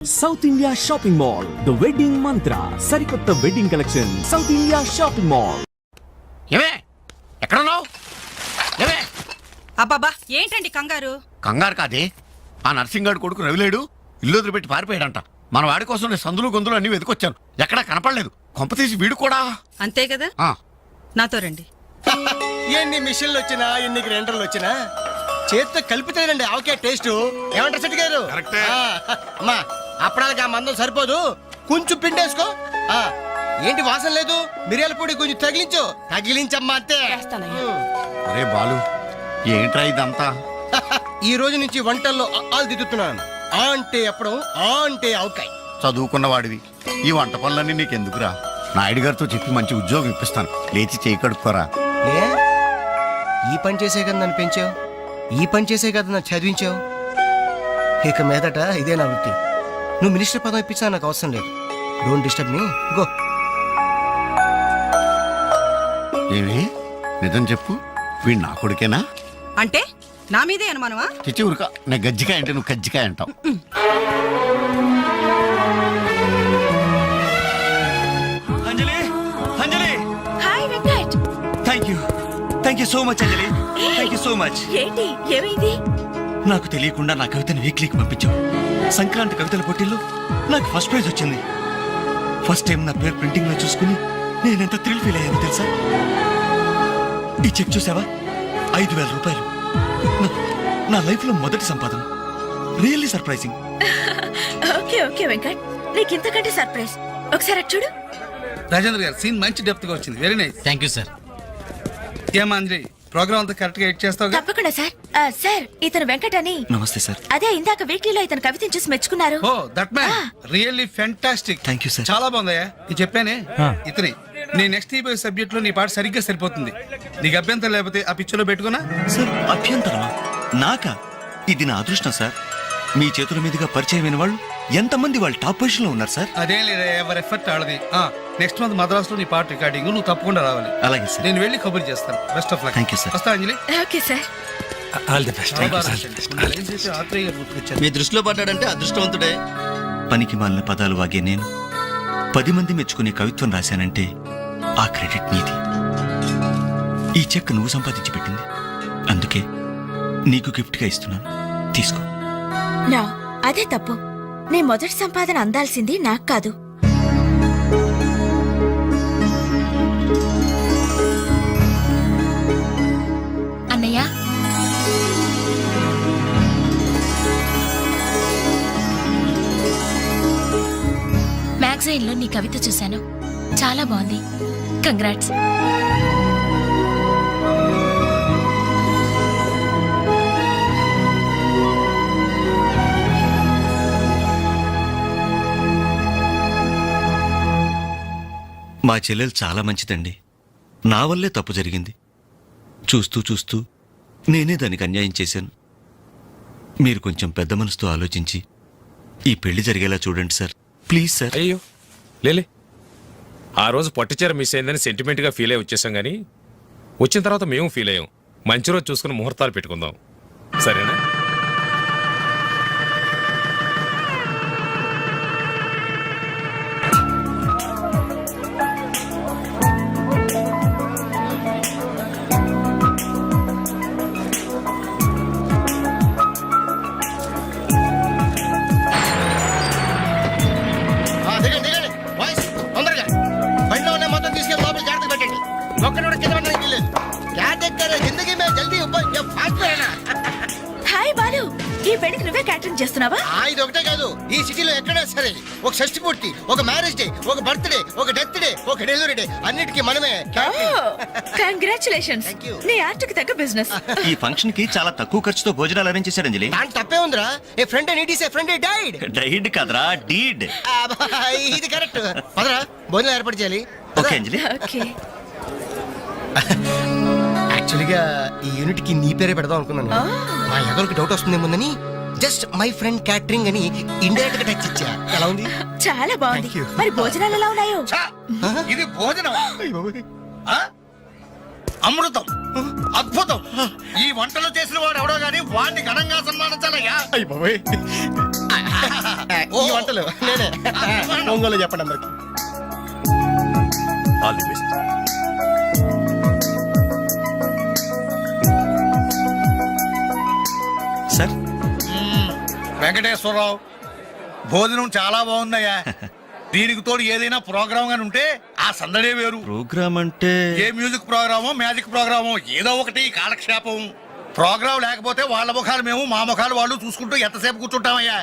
South India shopping mall the wedding మంత్ర సరికొత్త wedding collection south India shopping mall. ఏమే ఎక్కడున్నావు? ఏమే అబ్బాబా ఏంటండి కంగారు? కంగారు కాదే, ఆ నర్సింగాడు కొడుకు రవిలేడు ఇల్లు వదిలిపెట్టి పారిపోయాడంట. మన వాడి కోసం నేను సందులు గొంతులు అన్ని వెతుకొచ్చాను, ఎక్కడా కనపడలేదు. కొంపతీసి వీడు కూడా అంతే కదా. నాతో రండి. ఎన్ని మిషన్లు వచ్చినా ఎన్ని గ్రైండర్లు వచ్చినా చేతితో కలిపితేనండి ఆవకే టేస్ట్. ఏమంటారు సెట్ గారు? అమ్మా అప్పడానికి ఆ మందం సరిపోదు, కొంచెం పిండేసుకో. ఏంటి వాసన లేదు? మిరియాల పొడి కొంచెం తగిలించమ్మా అంతే. అరే బాలు, ఏంట్రా ఇదంతా? ఈ రోజు నుంచి వంటల్లో ఆలు దిద్దుతున్నాను. ఆ అంటే అప్పడం, ఆ అంటే ఆవకాయ. చదువుకున్న వాడివి, ఈ వంట పనులన్నీ నీకెందుకురా? నాయుడు గారితో చెప్పి మంచి ఉద్యోగం ఇప్పిస్తాను, లేచి చేయి కడుక్కోరా. ఏ ఈ పని చేసే కదా నన్ను పెంచావు, ఈ పని చేసే కదా నన్ను చదివించావు. ఇక మీదట ఇదే నా వృత్తి. నువ్వు మినిస్టర్ పదం ఇప్పించా నాకు అవసరం లేదు. Don't disturb me, go. ఏమి నిజం చెప్పు, వీడు నా కొడుకేనా? అంటే నా మీదే అనుమానమా? చిచ్చి ఉరక, నేను గజ్జికాయ అంటే నువ్వు కజ్జికాయ అంటావు. Anjali, Anjali, hi Venkat. Thank you so much Anjali, thank you so much. ఏంటి ఏమైంది? నాకు తెలియకుండా నా కవితను వీక్లీకి పంపించావు. సంక్రాంతి కవితల పోటీల్లో నాకు ఫస్ట్ ప్రైజ్ వచ్చింది. ఫస్ట్ టైం నా పేరు ప్రింటింగ్ లో చూసుకుని నేనెంత థ్రిల్ ఫీల్ అయ్యాను తెలుసా? ఈ చెక్ చూసావా? 5,000 రూపాయలు. నా లైఫ్ లో మొదటి సంపాదన. Really surprising. Okay okay Venkat, నీకు ఇంతకంటే సర్ప్రైజ్. ఒకసారి అటు చూడు. రాజేంద్ర గారు సీన్ మంచి డెప్త్ గా వచ్చింది. Very nice. Thank you sir. ఏమా అంజలి, ప్రోగ్రామ్ అంతా కరెక్ట్ గా ఎడ్ చేస్తావు? తప్పకుండా సార్. సార్ ఇతను వెంకట్ అని. నమస్తే సార్. అదే ఇందాక వీక్లీలో ఇతను కవితను చూసి మెచ్చుకున్నారు. Oh that man really fantastic. Thank you sir. చాలా బాగుందయ్యా. ఇది చెప్పానే ఇతని నీ నెక్స్ట్ ఈ సబ్జెక్ట్ లో నీ పాట సరిగ్గా సరిపోతుంది. నీకు అభ్యంతరం లేకపోతే ఆ పిక్చర్ లో పెట్టుకున్నా. సార్ అభ్యంతరమా? నాకా? ఇది నా అదృష్టం సార్. మీ చేతుల మీదుగా పరిచయమైన వాళ్ళు ఎంతమంది వాళ్ళు టాప్ పొజిషన్ లో ఉన్నారు సార్. అదేం లేదా, ఎవరి ఎఫర్ట్ ఆడది. నెక్స్ట్ మంత్ మద్రాస్ లో నీ పాట రికార్డింగ్, నువ్వు తప్పకుండా రావాలి. అలాగే సార్. నేను వెళ్ళి కబుర్ చేస్తాను. Best of luck. Thank you sir. వస్తా Anjali. Okay sir. All the best. గుర్తుకొచ్చాను. మీ దృష్టిలో పడ్డాడంటే అదృష్టవంతుడే. పనికి మాలిన పదాలు వాగే నేను 10 మంది మెచ్చుకునే కవిత్వం రాశానంటే ఆ క్రెడిట్ నీది. ఈ చెక్ నువ్వు సంపాదించి పెట్టింది, అందుకే నీకు గిఫ్ట్ గా ఇస్తున్నాను, తీసుకో. నా అదే తప్పు. నీ మొదటి సంపాదన అందాల్సింది నాకు కాదు. అన్నయ్య, మ్యాగజైన్ లో నీ కవిత చూశాను, చాలా బాగుంది. కంగ్రాట్స్. మా చెల్లెలు చాలా మంచిదండి. నా వల్లే తప్పు జరిగింది. చూస్తూ చూస్తూ నేనే దానికి అన్యాయం చేశాను. మీరు కొంచెం పెద్ద మనసుతో ఆలోచించి ఈ పెళ్లి జరిగేలా చూడండి సార్, ప్లీజ్ సార్. అయ్యో లేలే, ఆ రోజు పట్టుచీర మిస్ అయిందని సెంటిమెంట్గా ఫీల్ అయ్యి వచ్చేసాం, కానీ వచ్చిన తర్వాత మేము ఫీల్ అయ్యాం. మంచి రోజు చూసుకుని ముహూర్తాలు పెట్టుకుందాం, సరేనా? తొందరగా బండిలో ఉన్న మొత్తం తీసుకెళ్ళి లోపల జాగ్రత్తగా పెట్టండి. ఒక్కడు కూడా కింద పడడానికి వీల్లేదు. జిందగీ మే జల్దీ ఫాస్ట్. హాయ్ బాలు, ఈ పెళ్లికి నువ్వే క్యాటరింగ్ చేస్తున్నావా? ఇది ఒకటే కాదు, ఈ సిటీలో ఎక్కడా సరే ఒక షష్టి పూర్తి, ఒక మ్యారేజ్ డే, ఒక బర్త్డే, ఒక డెత్ డే, ఒక డెలివరీ డే, అన్నిటికీ మనమే. కంగ్రాచులేషన్స్. Thank you. నీ ఆర్ట్కి తగ్గ బిజినెస్. ఈ ఫంక్షన్ కి చాలా తక్కువ ఖర్చుతో భోజనాలు అరేంజ్ చేశారు అంజలి. దాంట్లో తప్పే ఉందిరా. A friend need is a friend died. Died కాదరా, డీడ్. ఇది కరెక్ట్. పదరా భోజనం ఏర్పాటు చేయాలి. ఓకే అంజలి. ఓకే. యాక్చువల్గా ఈ యూనిట్ కి నీ పేరే పెడదాం అనుకున్నాను. మా ఎదరికి డౌట్ వస్తుందేమోనని జస్ట్ మై ఫ్రెండ్ క్యాటరింగ్ అని ఇండైరెక్ట్ గా టచ్ ఇచ్చా. ఎలా ఉంది? చాలా బాగుంది. Thank you. మరి భోజనాలు ఎలా ఉన్నాయో? ఇది భోజనం, అమృతం, అద్భుతం. ఈ వంటలు చేసిన వాడు ఎవడో గానీ వాడిని ఘనంగా సన్మానించాలయ్యా. ఈ వంటలు నేనే ఒంగోలు చెప్పండి అందరికి. All the best. Sir Venkateswararao, భోజనం చాలా బాగుందయ్యా. దీనికి తోడు ఏదైనా ప్రోగ్రామ్ గాని ఉంటే ఆ సందడే వేరు. ప్రోగ్రామ్ అంటే ఏ మ్యూజిక్ ప్రోగ్రామో మ్యాజిక్ ప్రోగ్రామో ఏదో ఒకటి కాలక్షేపం. ప్రోగ్రామ్ లేకపోతే వాళ్ళ ముఖాలు మేము, మా ముఖాలు వాళ్ళు చూసుకుంటూ ఎంతసేపు కూర్చుంటామయ్యా.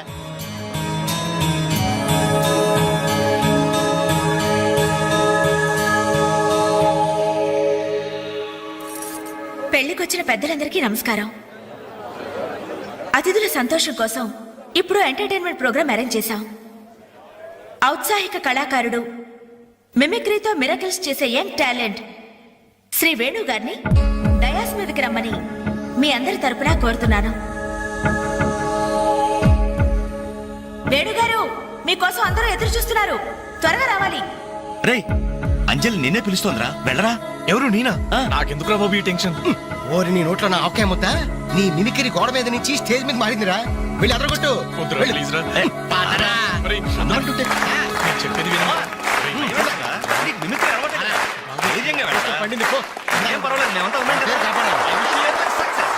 పెళ్లికొచ్చిన పెద్దలందరికీ నమస్కారం. అతిథుల సంతోషం కోసం ఇప్పుడు ఎంటర్టైన్మెంట్ ప్రోగ్రాం అరేంజ్ చేశాం. ఔత్సాహిక కళాకారుడు, మిమిక్రీతో మిరకిల్స్ చేసే యంగ్ టాలెంట్ శ్రీ వేణు గారిని డయాస్ మీదకి రమ్మని మీ అందరి తరపున కోరుతున్నాను. వేణుగారు, మీకోసం అందరూ ఎదురు చూస్తున్నారు, త్వరగా రావాలి. రేయ్, అంజలి నిన్నే పిలుస్తోందిరా, వెళ్ళరా. ఎవరు నేనా? నాకెందుకు రా బాబు ఈ టెన్షన్? ఓరి నీ నోట్లో నా ఆవకాయ ముద్ద నీ మిమిక్రీ గోడ మీద నుంచి స్టేజ్ మీద మారిందిరా. వెళ్ళి అదరగొట్టు. ప్లీజ్ రా. పండింది పో. ఏం పర్వాలేదు, మేమంతా ఉన్నాం కదా. పేరు కాపాడాలి.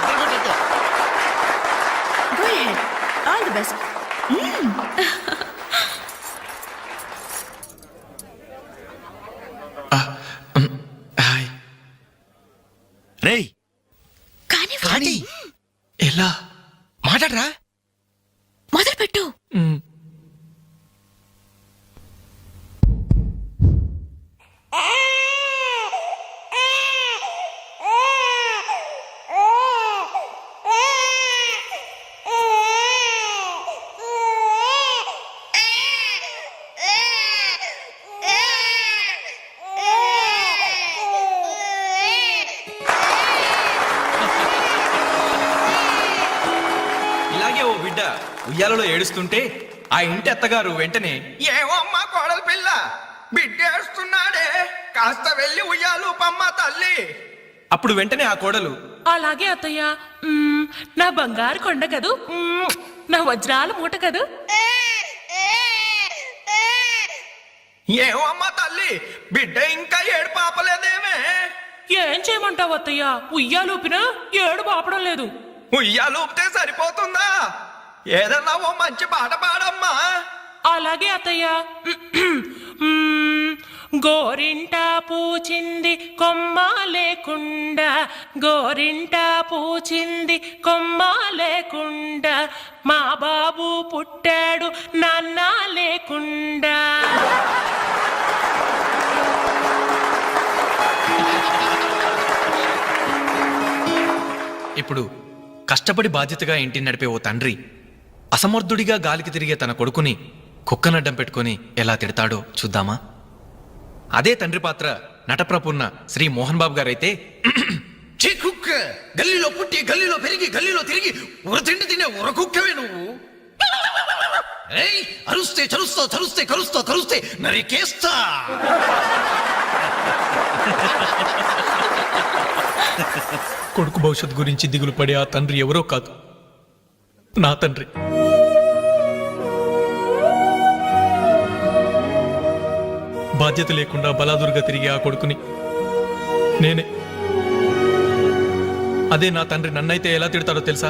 అదరగొట్టు. Go ahead. All the best. రేయ్, కానీ ఎలా మాట్లాడరా. మొదలుపెట్టు. ఇలాగే ఓ బిడ్డ ఉయ్యాలలో ఏడుస్తుంటే ఆ ఇంటి అత్తగారు వెంటనే, ఏమో అమ్మా కోడలు పిల్ల బిడ్డ ఏడుస్తున్నాడే, కాస్త వెళ్ళి ఉయ్యాలు పమ్మ తల్లి. అప్పుడు వెంటనే ఆ కోడలు, అలాగే అత్తయ్య, నా బంగారు కొండ కదూ, నా వజ్రాల మూట కదూ. ఏమో అమ్మా తల్లి బిడ్డ ఇంకా ఏడు పాపలేదేమే. ఏం చేయమంటావు అత్తయ్య, ఉయ్యాలూపినా ఏడు పాపడం లేదు. ఉయ్యాలు ఊపితే సరిపోతుందా? ఏదన్నా ఓ మంచి పాట పాడమ్మా. అలాగే అత్తయ్య. గోరింట పూచింది కొమ్మ లేకుండా, గోరింట పూచింది కొమ్మ లేకుండా, మా బాబు పుట్టాడు నాన్న లేకుండా. ఇప్పుడు కష్టపడి బాధ్యతగా ఇంటిని నడిపే ఓ తండ్రి అసమర్థుడిగా గాలికి తిరిగే తన కొడుకుని కుక్కనడ్డం పెట్టుకుని ఎలా తిడతాడో చూద్దామా? అదే తండ్రి పాత్ర నటప్రపూర్ణ శ్రీ మోహన్ బాబు గారైతే, కుక్క గల్లీలో పుట్టి గల్లీలో పెరిగి గల్లీలో తిరిగి ఉరతిండి తినే ఉరకుక్కవే నువ్వు. అరుస్తే చరుస్తా చరుస్తే కరుస్తా కరుస్తే నరికేస్తా. కొడుకు భవిష్యత్ గురించి దిగులు పడే ఆ తండ్రి ఎవరో కాదు, నా తండ్రి. బాధ్యత లేకుండా బలాదురుగా తిరిగే ఆ కొడుకుని నేనే. అదే నా తండ్రి నన్నైతే ఎలా తిడతాడో తెలుసా?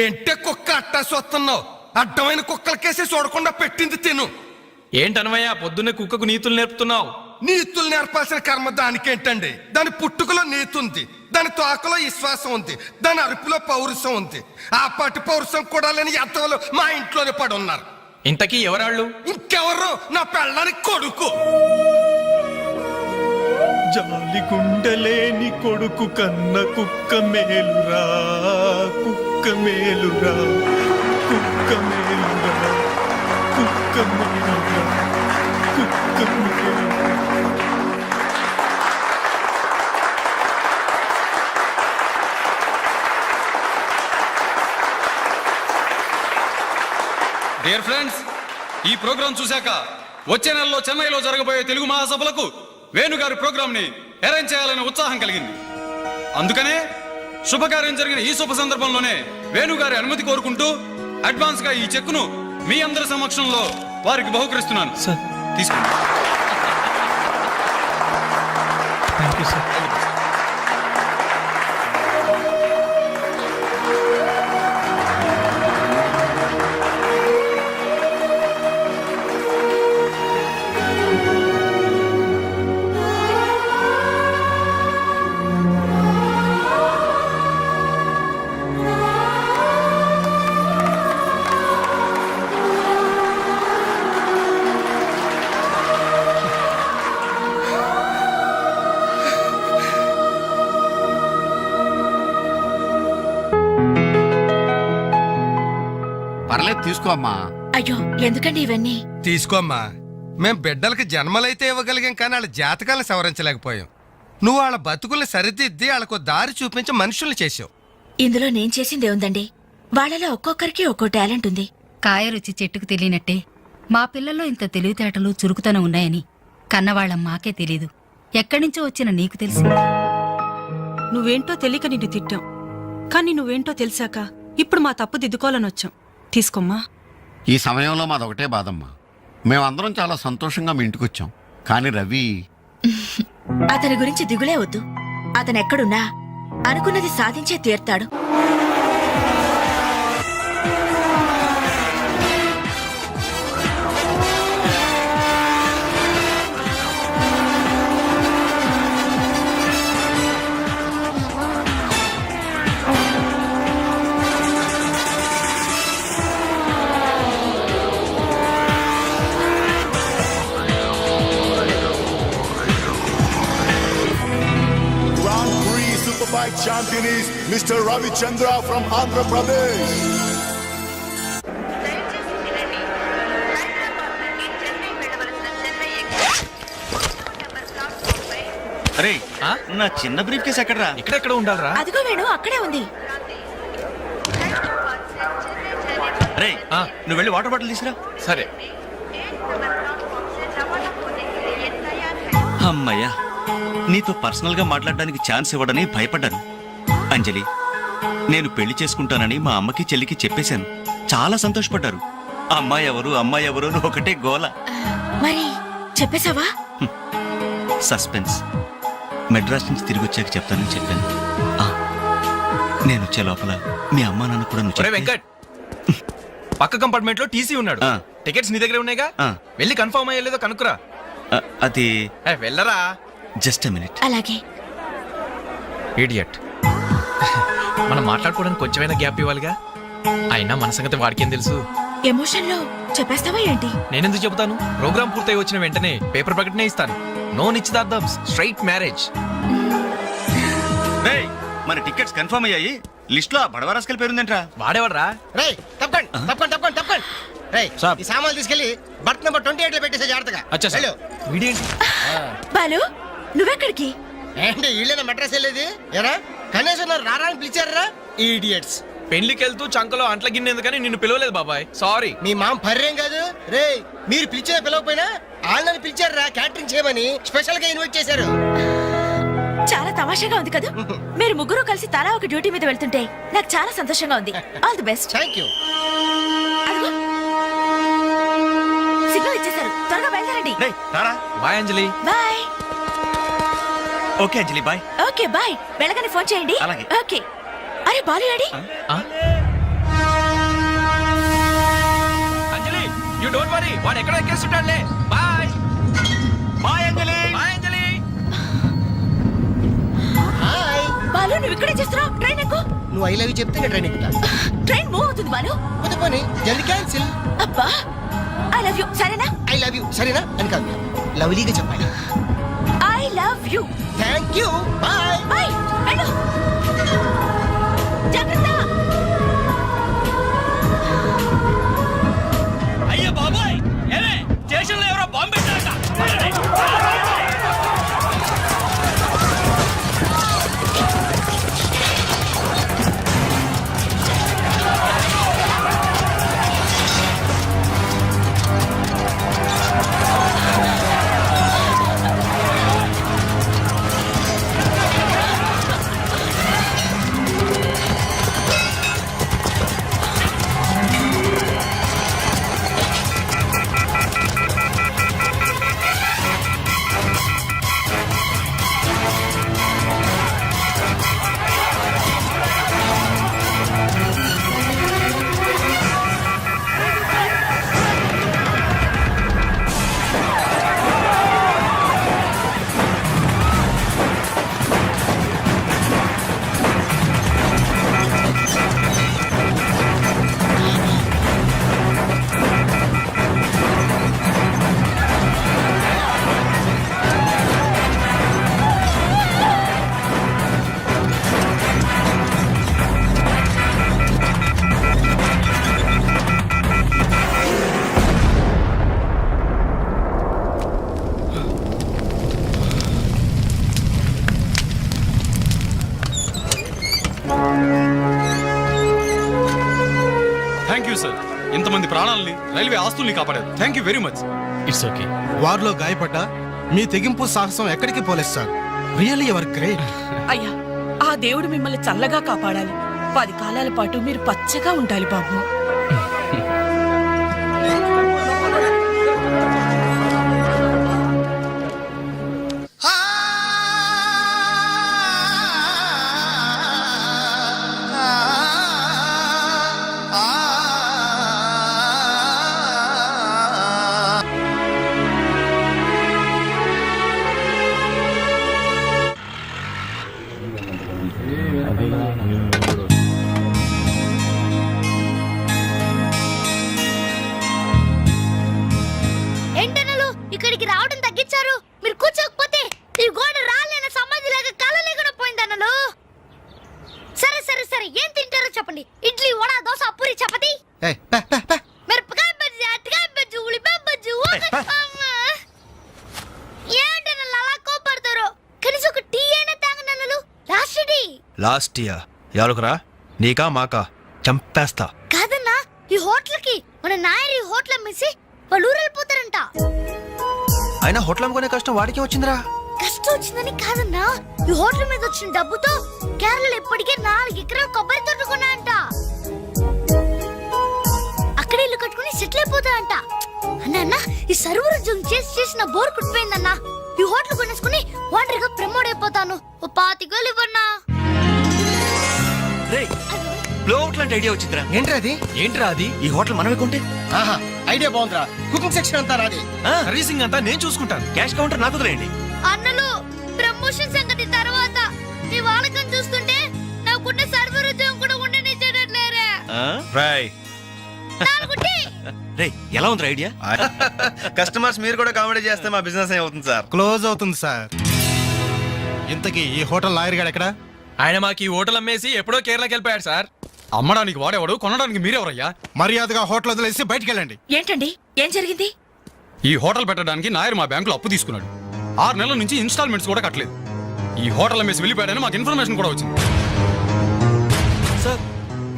ఏంటే కుక్క అట్టా చూస్తున్నావు? అడ్డమైన కుక్కలకేసి చూడకుండా పెట్టింది తిను. ఏంటనవయ్యా పొద్దున్నే కుక్కకు నీతులు నేర్పుతున్నావు? నీతులు నేర్పాల్సిన కర్మ దానికేంటండి? దాని పుట్టుకలో నీతి ఉంది, దాని తోకలో విశ్వాసం ఉంది, దాని అరుపులో పౌరుషం ఉంది. ఆ పాటి పౌరుషం కూడా లేని ఎంతలో మా ఇంట్లోనే పడి ఉన్నారు. ఇంతకీ ఎవరాళ్ళు? ఇంకెవరు? నా పెళ్ళానికి కొడుకు. జాలి గుండలేని కొడుకు కన్న కుక్క మేలురా, కుక్క మేలురా, కుక్క మేలురా, కుక్క మేలురా, కుక్క మేలురా. డియర్ ఫ్రెండ్స్, ఈ ప్రోగ్రాం చూశాక వచ్చే నెలలో చెన్నైలో జరగబోయే తెలుగు మహాసభలకు వేణుగారి ప్రోగ్రామ్ ని అరేంజ్ చేయాలనే ఉత్సాహం కలిగింది. అందుకనే శుభకార్యం జరిగిన ఈ శుభ సందర్భంలోనే వేణుగారి అనుమతి కోరుకుంటూ అడ్వాన్స్ గా ఈ చెక్కును మీ అందరి సమక్షంలో వారికి బహుకరిస్తున్నాను. సార్ తీసుకోండి. Thank you sir. పర్లేదు తీసుకో అమ్మా. అయ్యో ఎందుకండి ఇవన్నీ? తీసుకోమ్మా. మేం బిడ్డలకి జన్మలైతే ఇవ్వగలిగాం కానీ వాళ్ళ జాతకాలను సవరించలేకపోయాం. నువ్వు వాళ్ళ బతుకుల్ని సరిదిద్ది వాళ్ళకు దారి చూపించి మనుషుల్ని చేసావు. ఇందులో నేను చేసిందే ఉందండి. వాళ్ళలో ఒక్కొక్కరికి ఒక్కో టాలెంట్ ఉంది. కాయ రుచి చెట్టుకు తెలియనట్టే మా పిల్లల్లో ఇంత తెలివితేటలు చురుకుతనం ఉన్నాయని కన్నవాళ్ళం మాకే తెలీదు. ఎక్కడి నుంచో వచ్చిన నీకు తెలుసు. నువ్వేంటో తెలియక నిన్ను తిట్టాం, కానీ నువ్వేంటో తెలిసాక ఇప్పుడు మా తప్పు దిద్దుకోవాలని వచ్చాం. తీసుకోమ్మా. ఈ సమయంలో మాదొకటే బాధమ్మా. మేమందరం చాలా సంతోషంగా మీ ఇంటికి వచ్చాం, కానీ రవి అతని గురించి దిగులే వద్దు. అతను ఎక్కడున్నా అనుకున్నది సాధించే తీర్తాడు. Superbike champion is Mr. Ravi Chandra from Andhra Pradesh. అరే నా చిన్న బ్రీఫ్ కేసు ఎక్కడరా? ఇక్కడెక్కడ ఉండాలరా? అదిగో వేణు అక్కడే ఉంది. అరే నువ్వు వెళ్ళి వాటర్ బాటిల్ తీసురా. సరే. అమ్మయ్యా, నీతో పర్సనల్ గా మాట్లాడడానికి ఛాన్స్ ఇవ్వడని భయపడ్డాను. అంజలి, నేను పెళ్లి చేసుకుంటానని మా అమ్మకి చెల్లికి చెప్పేశాను. చాలా సంతోషపడ్డారు. అమ్మాయి ఎవరు అని ఒకటే గోల. మరి చెప్పేశావా? సస్పెన్స్. మెడ్రాస్ నుంచి తిరిగి వచ్చాక చెప్తానని చెప్పాను. నేను వచ్చే లోపల మీ అమ్మా నాన్న కూడా నువ్వు ఒరే చెప్తే- వెంకట్, పక్క కంపార్ట్మెంట్ లో టీసీ ఉన్నాడు. ఆ. టికెట్స్ నీ దగ్గర ఉన్నాయిగా, ఆ. వెళ్ళి కన్ఫర్మ్ అయ్యలేదో కనుక్కురా. అది వెళ్ళరా. Just a minute. అలాగే. ఇడియట్. మనం మాట్లాడుకోవడానికి కొంచెమైనా గ్యాప్ ఇవ్వాలిగా. అయినా మన సంగతి వాడికేం తెలుసు? ఎమోషన్ లో చెప్పేస్తావా ఏంటి? నేనెందుకు చెబుతాను? ప్రోగ్రామ్ పూర్తయి వచ్చిన వెంటనే పేపర్ ప్రకటనే ఇస్తాను. నో నిశ్చితార్థం, స్ట్రైట్ మ్యారేజ్. మన టికెట్స్ కన్ఫర్మ్ అయ్యాయి. లిస్ట్ లో బడవరాస్కల్ పేరుందేంట్రా? వాడేవాడ్రా? రేయ్ తప్పకండి. రేయ్ ఈ సామాన్లు తీసుకెళ్లి బర్త్ నెంబర్ 28 లో పెట్టేసే జాగ్రత్తగా. అచ్చా సార్. వెళ్ళు. వీడేంటి? బాలు నువ్వెక్కడికి? ఏంటి వీళ్ళేనా మెడ్రస్ వెళ్ళేది? ఎరా కనీసం నన్ను రారాని పిలిచారా? ఈడియట్స్. పెళ్లికి వెళ్తూ చంకలో అంట్ల గిన్నె ఎందుకని నిన్ను పిలవలేదు బాబాయ్. సారీ. మీ మామ పర్రేం కాదు. రేయ్ మీరు పిలిచినా పిలవకపోయినా వాళ్ళని పిలిచారా క్యాటరింగ్ చేయమని స్పెషల్ గా ఇన్వైట్ చేశారు. చాలా తమాషాగా ఉంది కదా. మీరు ముగ్గురు కలిసి తలా ఒక డ్యూటీ మీద వెళ్తుంటే నాకు చాలా సంతోషంగా ఉంది. All the best. Thank you. Signal ఇచ్చేశారు, త్వరగా బయలుదేరండి. Bye Anjali. Bye. Okay Anjali, bye. Okay bye. వెళ్ళగానే ఫోన్ చేయండి. అలాగే. ఓకే. అరే బాలు ఏడి? అంజలి యు డోంట్ వరీ, వాడు ఎక్కడ ఎక్కేస్తుంటాడులే. Bye bye Anjali. Bye Anjali. Hi. Balu నువ్వు ఇక్కడే చేస్తున్నావు? ట్రైన్ ఎక్కు. నువ్వు ఐ లవ్ యూ చెప్తే నేను ట్రైన్ ఎక్కుతా. ట్రైన్ మూవ్ అవుతుంది బాలు. పోనీ జల్ది క్యాన్సిల్. అబ్బా ఐ లవ్ యూ. సరేనా? ఐ లవ్ యూ సరేనా అని కాదు, లవ్లీగా చెప్పాలి. I love you. Thank you. Bye. Bye. వెళ్ళు. జాగ్రత్త. అయ్యో బాబాయ్, ఏమే స్టేషన్ లో ఎవరో బాంబు పెట్టారట. సార్ ఇంతమంది ప్రాణాలని రైల్వే ఆస్తుల్ని కాపాడారు. Thank you very much. It's okay. వారిలో గాయపడ్డా మీ తెగింపు సాహసం ఎక్కడికి పోలేదు సార్. Really your great. అయ్యా, ఆ దేవుడు మిమ్మల్ని చల్లగా కాపాడాలి. 10 కాలాల పాటు మీరు పచ్చగా ఉండాలి బాబు. ఏంటనలు ఇక్కడికి రావడం తగ్గించారు. మీరు కూర్చోకపోతే ఈ గోడ రాలేన సమాధి లాగా కలలేకుండా పోయిందన్నలు. సరే సరే సరే, ఏం తింటారో చెప్పండి. ఇడ్లీ, వడ, దోశ, పూరి, చపాతి, మిరపకాయ బజ్జీ, అరటికాయ బజ్జీ, ఉల్లిపాయ బజ్జీ. ఏంటనలు అలా కోపడతారు? కనీసం ఒక టీ అయినా తాగనన్నలు. Last tea. లాస్ట్ ఇయర్ ఎవరుకురా? నీకా మాకా? చంపేస్తా. కాదన్నా, ఈ హోటల్ కి మన నాయర్ ఈ హోటల్ అమ్మేసి వాళ్ళు ఊరు వెళ్ళిపోతారంట. అయినా హోటల్ అమ్ముకునే కష్టం వాడికి వచ్చిందిరా. కష్టం వచ్చిందని కాదన్నా, ఈ హోటల్ మీద వచ్చిన డబ్బుతో కేరళలో ఇప్పటికే 4 ఎకరాలు కొబ్బరి తోట కొన్నాయంట. అక్కడ ఇల్లు కట్టుకుని సెటిల్ అయిపోతాయంట. అన్న ఈ సర్వర్ ఉద్యోగం చేసి చేసిన బోర్ కుట్టిపోయిందన్నా. ఈ హోటల్ కొనేసుకుని వాండర్ గా ప్రమోట్ అయిపోతాను. ఓ 25 వేలు ఇవ్వన్నా. బ్లోఅవుట్ లాంటి ఐడియా వచ్చిందిరా. ఏంట్రా అది? ఈ హోటల్ మనమే కొంటే ఆహా, ఐడియా బాగుందిరా. కుకింగ్ సెక్షన్ అంతా నాది. సర్వీసింగ్ అంతా నేను చూసుకుంటాను. క్యాష్ కౌంటర్ నాకు వదిలేయండి. అన్నలు, ప్రమోషన్ సంగతి తర్వాత. మీ వాళ్ళకం చూస్తుంటే నాకున్న సర్వర్ ఉద్యోగం కూడా ఉండనిచ్చేటట్లేరే. రాయ్ రే, ఎలా ఉంది ఐడియా? కస్టమర్స్ మీరు కూడా కామెడీ చేస్తే మా బిజినెస్ ఏమవుతుంది సార్? క్లోజ్ అవుతుంది సార్. ఇంతకీ ఈ హోటల్ లాయర్ గారు ఎక్కడ? ఆయన మాకు ఈ హోటల్ అమ్మేసి ఎప్పుడో కేరళకి వెళ్ళిపోయాడు సార్. అమ్మడానికి వాడేవాడు, కొనడానికి మీరెవరయ్యా? మర్యాదగా హోటల్ వదిలేసి బయటికి వెళ్ళండి. ఏంటండి, ఏం జరిగింది? ఈ హోటల్ పెట్టడానికి నాయర్ మా బ్యాంకులో అప్పు తీసుకున్నాడు. 6 నెలల నుంచి ఇన్స్టాల్మెంట్స్ కూడా కట్టలేదు. ఈ హోటల్ అమ్మేసి వెళ్ళిపోయాడని మాకు ఇన్ఫర్మేషన్ కూడా వచ్చింది. సార్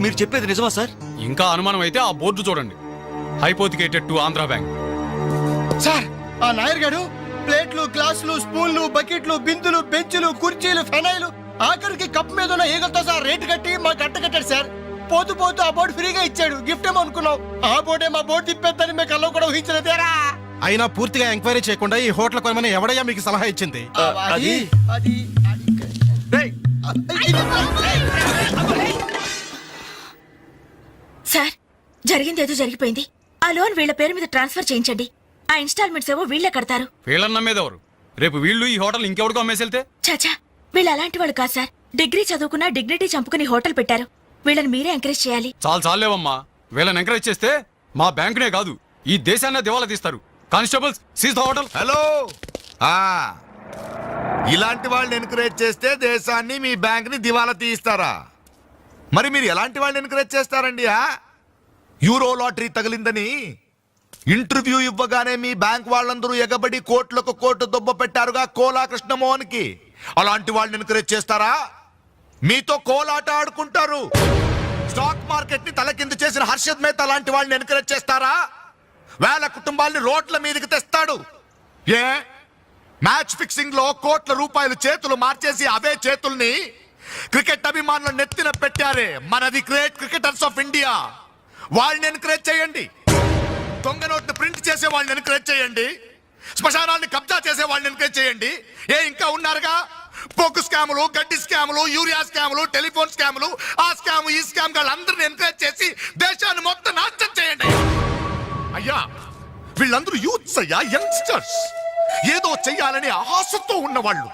మీరు చెప్పేది నిజమా సార్? ఇంకా అనుమానం అయితే ఆ బోర్డు చూడండి. Hypothecated to Andhra bank. Sir, ఆ నాయర్ గారు ప్లేట్లు, గ్లాసులు, స్పూన్లు, బకెట్లు, బిందులు, బెంచులు, కుర్చీలు, ఫెనాయిలు, ఆఖరికి కప్ మీద ఉన్న ఈగలతో సార్ రేటు కట్టి మా గట్ట కట్టాడు సార్. పోతూ పోతూ ఆ బోర్డు ఫ్రీగా ఇచ్చాడు. గిఫ్ట్ ఏమో అనుకున్నాం. ఆ బోర్డే మా బోర్డు తిప్పేద్దని మేము కల్లో కూడా ఊహించలేదేరా. అయినా పూర్తిగా ఎంక్వైరీ చేయకుండా ఈ హోటల్ కొనమని ఎవడయ్యా మీకు సలహా ఇచ్చింది? సార్, జరిగింది ఏదో జరిగిపోయింది. ఆ లోన్ వీళ్ళ పేరు మీద ట్రాన్స్ఫర్ చేయించండి. ఆ ఇన్స్టాల్మెంట్స్ ఏవో వీళ్ళే కడతారు. వీళ్ళని నమ్మేదెవరు? రేపు వీళ్ళు ఈ హోటల్ ఇంకెవరికో అమ్మేసి వెళ్తే? చాచా, వీళ్ళు అలాంటి వాళ్ళు కాదు సార్. డిగ్రీ చదువుకున్నా డిగ్నిటీ చంపుకుని హోటల్ పెట్టారు. వీళ్ళని మీరే ఎంకరేజ్ చేయాలి. చాలేవమ్మా. వీళ్ళని ఎంకరేజ్ చేస్తే మా బ్యాంకునే కాదు, ఈ దేశాన్ని దివాలా తీస్తారు. Constables, seize the hotel. Hello, ఇలాంటి వాళ్ళని ఎంకరేజ్ చేస్తే దేశాన్ని మీ బ్యాంక్ ని దివాలా తీయిస్తారా? మరి మీరు ఎలాంటి వాళ్ళని ఎంకరేజ్ చేస్తారండి? యూరో లాటరీ తగిలిందని ఇంటర్వ్యూ ఇవ్వగానే మీ బ్యాంక్ వాళ్ళందరూ ఎగబడి కోట్లకు కోట్లు దొబ్బ పెట్టారుగా కోలా కృష్ణమోహన్ కి. అలాంటి వాళ్ళని ఎంకరేజ్ చేస్తారా? మీతో కోలాట ఆడుకుంటారు. స్టాక్ మార్కెట్ ని తలకిందు చేసిన హర్షద్ మేహతా లాంటి వాళ్ళని ఎంకరేజ్ చేస్తారా? వేల కుటుంబాల్ని రోడ్ల మీదకి తెస్తాడు. ఏ మ్యాచ్ ఫిక్సింగ్ లో కోట్ల రూపాయలు చేతులు మార్చేసి అవే చేతుల్ని క్రికెట్ అభిమానులు నెత్తిన పెట్టారే మనది గ్రేట్ క్రికెటర్స్ ఆఫ్ ఇండియా. వాళ్ళని ఎంకరేజ్ చేయండి. దొంగ నోట్ను ప్రింట్ చేసే వాళ్ళని ఎంకరేజ్ చేయండి. శ్మశానాన్ని కబ్జా చేసే వాళ్ళని ఎంకరేజ్ చేయండి. ఇంకా ఉన్నారుగా పోకు స్కాములు, గడ్డి స్కాములు, యూరియా స్కాములు, టెలిఫోన్ స్కాములు, ఆ స్కామ్ ఈ స్కామ్ వాళ్ళందరిని ఎంకరేజ్ చేసి దేశాన్ని మొత్తం నాశనం చేయండి. అయ్యా, వీళ్ళందరూ యూత్స్ అయ్యా, యంగ్స్టర్స్, ఏదో చెయ్యాలని ఆశతో ఉన్నవాళ్ళు.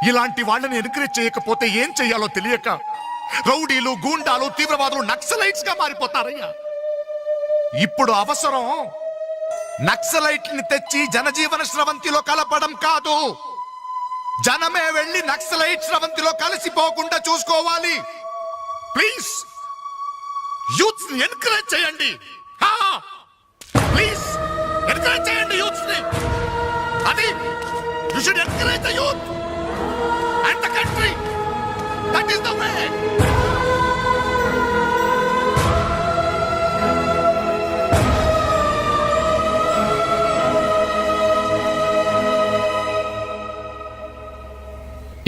ఇలాంటి వాళ్ళని ఎంకరేజ్ చేయకపోతే ఏం చెయ్యాలో తెలియక రౌడీలు, గూండాలు, తీవ్రవాదులు, నక్సలైట్స్ గా మారిపోతారయ్యా. ఇప్పుడు అవసరం నక్సలైట్ని తెచ్చి జనజీవన స్రవంతిలో కలపడం కాదు, జనమే వెళ్ళి నక్సలైట్ స్రవంతిలో కలిసిపోకుండా చూసుకోవాలి. ప్లీజ్ యూత్స్ ని ఎంకరేజ్ చేయండి. ప్లీజ్ ఎంకరేజ్ చేయండి యూత్స్ ని. అది you should encourage the youth and the country. That is the way.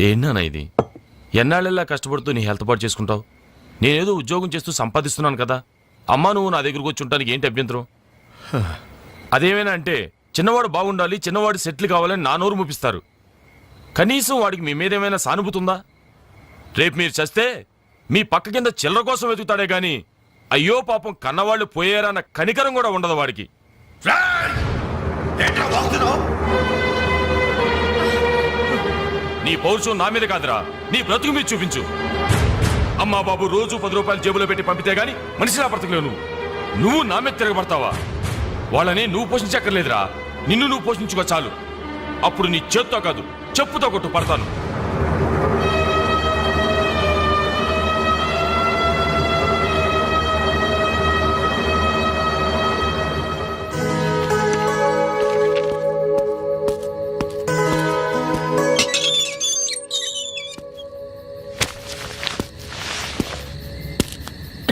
ఏంటన్నా ఇది? ఎన్నాళ్ళెల్లా కష్టపడుతూ నీ హెల్త్ పాటు చేసుకుంటావు? నేనేదో ఉద్యోగం చేస్తూ సంపాదిస్తున్నాను కదా. అమ్మా నువ్వు నా దగ్గరకు వచ్చి ఉండడానికి ఏంటి అభ్యంతరం? అదేమైనా అంటే చిన్నవాడు బాగుండాలి, చిన్నవాడు సెటిల్ కావాలని నా నోరు ముపిస్తారు. కనీసం వాడికి మీ మీద ఏమైనా సానుభూతి ఉందా? రేపు మీరు చస్తే మీ పక్క కింద చిల్లర కోసం వెతుకుతాడే గాని అయ్యో పాపం కన్నవాళ్ళు పోయారన్న కనికరం కూడా ఉండదు వాడికి. నీ పౌరుషం నా మీద కాదురా, నీ బ్రతుకు మీద చూపించు. అమ్మా బాబు రోజు 10 రూపాయలు జేబులో పెట్టి పంపితే గాని మనిషిలా బ్రతకలేవు. నువ్వు నా మీద తిరగబడతావా? వాళ్ళని నువ్వు పోషించక్కర్లేదురా, నిన్ను నువ్వు పోషించుకో చాలు. అప్పుడు నీ చేత్తో కాదు చెప్పుతో కొట్టు పడతాను.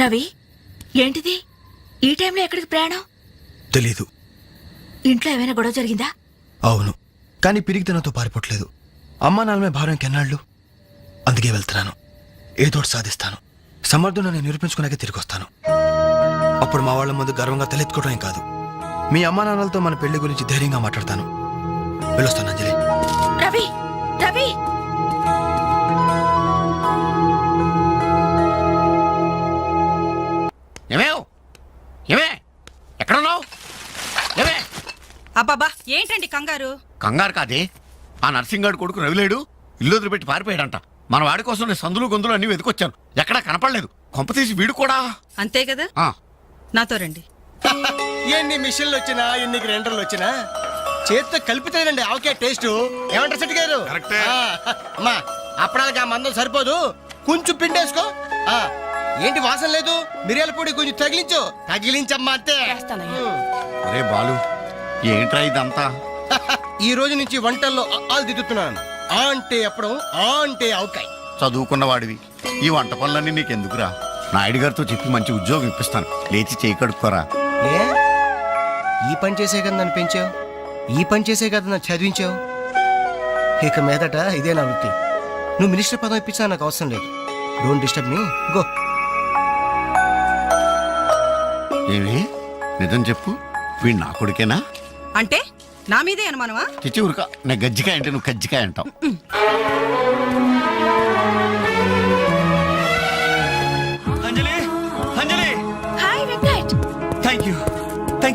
రవి, ఏంటిది ఈ టైంలో ఎక్కడికి ప్రయాణం? తెలీదు. ఇంట్లో ఏమైనా గొడవ జరిగిందా? అవును, కానీ పిరిగితనంతో పారిపోవట్లేదు. అమ్మా నాన్నమే భారం కెన్నాళ్ళు. అందుకే వెళ్తున్నాను. ఏదోటి సాధిస్తాను. సమర్థుడు నేను నిరూపించుకున్నాకే తిరిగి వస్తాను. అప్పుడు మా వాళ్ళ ముందు గర్వంగా తలెత్తుకోవడం కాదు, మీ అమ్మా నాన్నలతో మన పెళ్లి గురించి ధైర్యంగా మాట్లాడతాను. వెళ్ళొస్తాను అంజలి. రవి, రవి, ఏమే ఎక్కడున్నావు? ఏమే అబ్బాబా ఏంటండి కంగారు? కంగారు కాదే, ఆ నర్సింగాడు కొడుకు రవిలేడు ఇల్లు వదిలిపెట్టి పారిపోయాడంట. మన వాడి కోసం నేను సందులు గొంతులు అన్ని వెతికొచ్చాను, ఎక్కడా కనపడలేదు. కొంపతీసి వీడు కూడా. అంతే కదా, ఆ, నాతో రండి. ఎన్ని మిషన్లు వచ్చినా ఎన్ని గ్రైండర్లు వచ్చినా చేతితో కలిపితేనండి ఆవకాయ టేస్ట్. ఏమంటారు సెట్ గారు? అమ్మా అప్పడానికి ఆ మందం సరిపోదు, కొంచెం పిండేసుకో. ఏంటి వాసన లేదు? మిరియాల పొడి కొంచెం తగిలించమ్మా అంతే. అరే బాలు, ఏంట్రా ఇదంతా? ఈ రోజు నుంచి వంటల్లో ఆలు దిద్దుతున్నాను. ఆ అంటే అప్పడం, ఆ అంటే ఆవకాయ. చదువుకున్న వాడివి, ఈ వంట పనులన్నీ నీకెందుకురా? నాయుడు గారితో చెప్పి మంచి ఉద్యోగం ఇప్పిస్తాను, లేచి చేయి కడుక్కోరా. ఏ ఈ పని చేసే కదా నన్ను పెంచావు, ఈ పని చేసే కదా నన్ను చదివించావు. ఇక మీదట ఇదే నా వృత్తి. నువ్వు మినిస్టర్ పదం ఇప్పించా నాకు అవసరం లేదు. Don't disturb me, go. ఏమి నిజం చెప్పు, వీడు నా కొడుకేనా? అంటే నా మీదే అనుమానమా? చిచ్చి ఉరక, నేను గజ్జికాయ అంటే నువ్వు కజ్జికాయ అంటావు. Anjali, Anjali, hi Venkat. Thank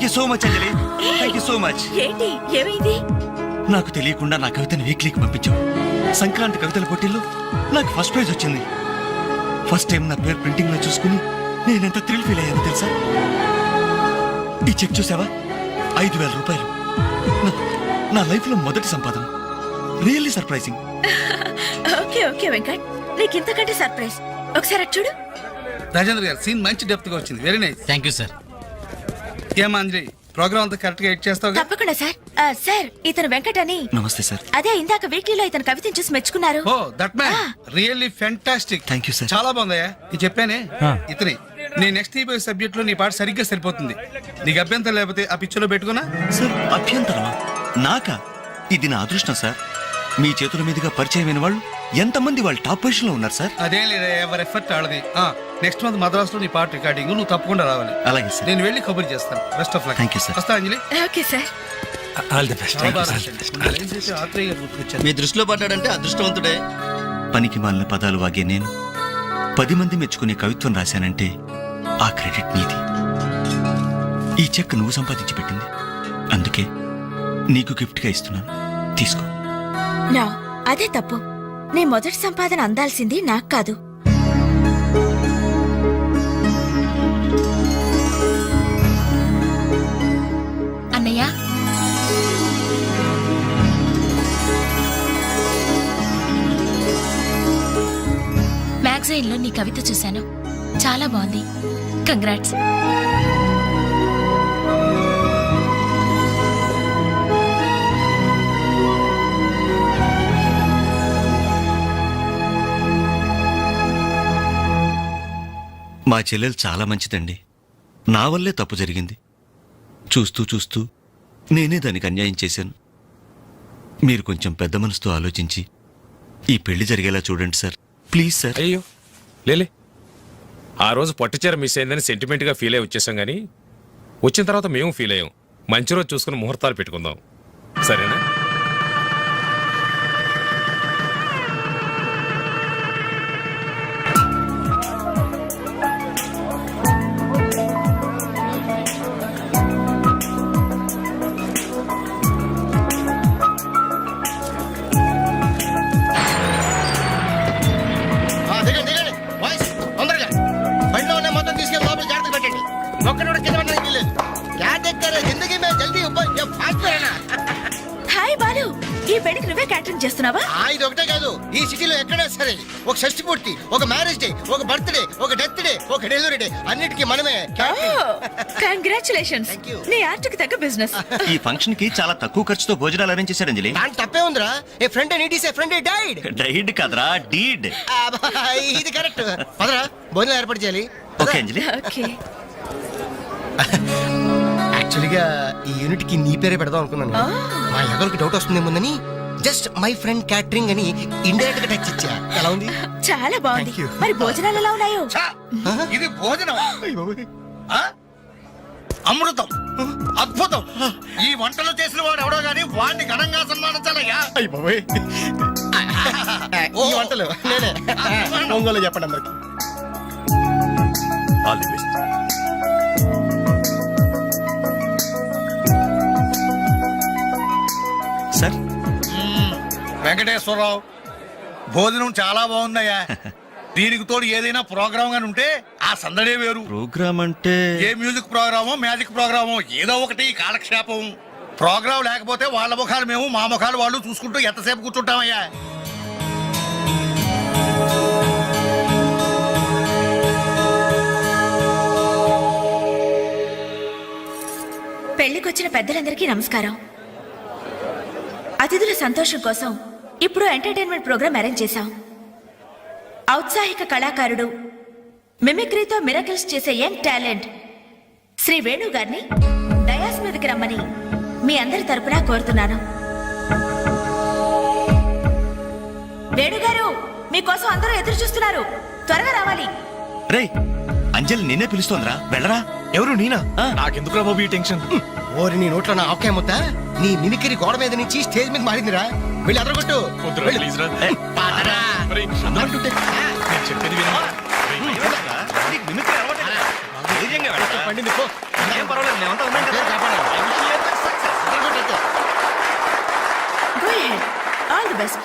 you so much Anjali, thank you so much. ఏంటి, ఏమైంది? నాకు తెలియకుండా నా కవితను వీక్లీకి పంపించావు. సంక్రాంతి కవితల పోటీల్లో నాకు ఫస్ట్ ప్రైజ్ వచ్చింది. ఫస్ట్ టైం నా పేరు ప్రింటింగ్ లో చూసుకుని నేనెంత థ్రిల్ ఫీల్ అయ్యాను తెలుసా? ఈ చెక్ చూసావా? 5,000 రూపాయలు. నా లైఫ్ లో మొదటి సంపాదన. Really surprising. Okay okay Venkat, నీకు ఇంతకంటే సర్ప్రైజ్. ఒకసారి అటు చూడు. రాజేంద్ర గారు సీన్ మంచి డెప్త్ గా వచ్చింది. Very nice. Thank you sir. ఏమా అంజలి, ప్రోగ్రామ్ అంతా కరెక్ట్ గా ఎడ్ చేస్తావు? తప్పకుండా సార్. సార్, ఇతను వెంకట్ అని. నమస్తే సార్. అదే ఇందాక వీక్లీలో ఇతను కవితను చూసి మెచ్చుకున్నారు. Oh that man really fantastic. Thank you sir. చాలా బాగుందయ్యా. నేను చెప్పానే ఇతని నీ నెక్స్ట్ ఈ సబ్జెక్ట్ లో నీ పాట సరిగ్గా సరిపోతుంది. నీకు అభ్యంతరం లేకపోతే ఆ పిక్చర్ లో పెట్టుకున్నా. సార్ అభ్యంతరమా? నాకా? ఇది నా అదృష్టం సార్. మీ చేతుల మీదుగా పరిచయమైన వాళ్ళు ఎంతమంది వాళ్ళు టాప్ పొజిషన్ లో ఉన్నారు సార్. అదేం లేదా, ఎవరి ఎఫర్ట్ ఆడది. నెక్స్ట్ మంత్ మద్రాసులో నీ పాట రికార్డింగ్, నువ్వు తప్పకుండా రావాలి. అలాగే సార్. నేను వెళ్ళి కబుర్ చేస్తాను. Best of luck. Thank you sir. వస్తా Anjali. Okay sir. All the best. Atreya గారు గుర్తుకొచ్చారు. మీ దృష్టిలో పడ్డాడంటే అదృష్టవంతుడే. పనికి మాలిన పదాలు వాగే నేను 10 మంది మెచ్చుకునే కవిత్వం రాశానంటే ఆ క్రెడిట్ నీది. ఈ చెక్ నువ్వు సంపాదించి పెట్టింది, అందుకే నీకు గిఫ్ట్ గా ఇస్తున్నాను. తీసుకో. నా అదే తప్పు. నీ మొదటి సంపాదన అందాల్సింది నాకు కాదు. అన్నయ్య, మ్యాగజైన్లో నీ కవిత చూశాను, చాలా బాగుంది. కంగ్రాట్స్. మా చెల్లెలు చాలా మంచిదండి. నా వల్లే తప్పు జరిగింది. చూస్తూ చూస్తూ నేనే దానికి అన్యాయం చేశాను. మీరు కొంచెం పెద్ద మనసుతో ఆలోచించి ఈ పెళ్లి జరిగేలా చూడండి సార్, ప్లీజ్ సార్. అయ్యో లేలే, ఆ రోజు పట్టుచీర మిస్ అయిందని సెంటిమెంట్గా ఫీల్ అయ్యి వచ్చేసాం కానీ వచ్చిన తర్వాత మేము ఫీల్ అయ్యాం. మంచి రోజు చూసుకుని ముహూర్తాలు పెట్టుకుందాం, సరేనా? దిగండి దిగండి వాయిస్ తొందరగా. బండిలో ఉన్న మొత్తం తీసుకెళ్ళి లోపల జాగ్రత్తగా పెట్టండి. ఒక్కడు కూడా కింద పడడానికి వీల్లేదు. క్యాట్ ఎక్కర జిందగీ మే జల్దీ ఫాస్ట్ హాయ్ బాలు, ఈ పెళ్లికి నువ్వే క్యాటరింగ్ చేస్తున్నావా? ఇది ఒకటే కాదు, ఈ సిటీలో ఎక్కడా సరే ఒక షష్టి పూర్తి, ఒక మ్యారేజ్ డే, ఒక బర్త్డే, ఒక డెత్ డే, ఒక డెలివరీ డే, అన్నిటికీ మనమే కంగ్రాచులేషన్స్, Thank you. నీ ఆర్ట్కి తగ్గ బిజినెస్. ఈ ఫంక్షన్ కి చాలా తక్కువ ఖర్చుతో భోజనాలు అరేంజ్ చేశారు అంజలి. దాంట్లో తప్పే ఉందిరా. A friend need is a friend died. Died కదరా, డీడ్. ఇది కరెక్ట్. పదరా భోజనం ఏర్పాటు చేయాలి. ఓకే అంజలి. ఓకే, యాక్చువల్గా ఈ యూనిట్ కి నీ పేరే పెడదాం అనుకున్నాను. మా ఎవరికి డౌట్ వస్తుందేమోనని జస్ట్ మై ఫ్రెండ్ క్యాటరింగ్ అని ఇండైరెక్ట్ గా టచ్ ఇచ్చా. ఎలా ఉంది? చాలా బాగుంది. Thank you. మరి భోజనాలు ఎలా ఉన్నాయో? ఇది భోజనం, అమృతం, అద్భుతం. ఈ వంటలు చేసిన వాడు ఎవడో గానీ వాడిని ఘనంగా సన్మానించాలయ్యా. ఈ వంటలు నేనే. ఒంగోలు చెప్పండి అందరికి. All the best. Sir Venkateswararao, భోజనం చాలా బాగుందయ్యా. దీనికి తోడు ఏదైనా ప్రోగ్రామ్ గాని ఉంటే ఆ సందడే వేరు. ప్రోగ్రామ్ అంటే ఏ మ్యూజిక్ ప్రోగ్రామో మ్యాజిక్ ప్రోగ్రామో ఏదో ఒకటి కాలక్షేపం. ప్రోగ్రామ్ లేకపోతే వాళ్ళ ముఖాలు మేము, మా ముఖాలు వాళ్ళు చూసుకుంటూ ఎంతసేపు కూర్చుంటామయ్యా. పెళ్లికొచ్చిన పెద్దలందరికీ నమస్కారం. అతిథుల సంతోషం కోసం ఇప్పుడు ఎంటర్టైన్మెంట్ ప్రోగ్రాం అరేంజ్ చేశాం. ఔత్సాహిక కళాకారుడు, మిమిక్రీతో మిరకిల్స్ చేసే యంగ్ టాలెంట్ శ్రీ వేణు గారిని డయాస్ మీదకి రమ్మని మీ అందరి తరపున కోరుతున్నాను. వేణుగారు, మీకోసం అందరూ ఎదురు చూస్తున్నారు, త్వరగా రావాలి. రే అంజలి నిన్నే పిలుస్తోందిరా, వెళ్ళరా. ఎవరు నేనా? నాకెందుకురా బాబు ఈ టెన్షన్? ఓరి నీ నోట్లో నా ఆవకాయ ముద్ద నీ మిమిక్రీ గోడ మీద నుంచి స్టేజ్ మీద మారిందిరా. వెళ్ళి అదరగొట్టు. ప్లీజ్ రా. పాతరా. ఒరేయ్, అంటుంటే. నేను చెప్పేది విను. పండింది పో. ఏం పర్వాలేదు, మేమంతా ఉన్నాం కదా. పేరు కాపాడాలి. అదరగొట్టు అయితే. Go ahead. All the best.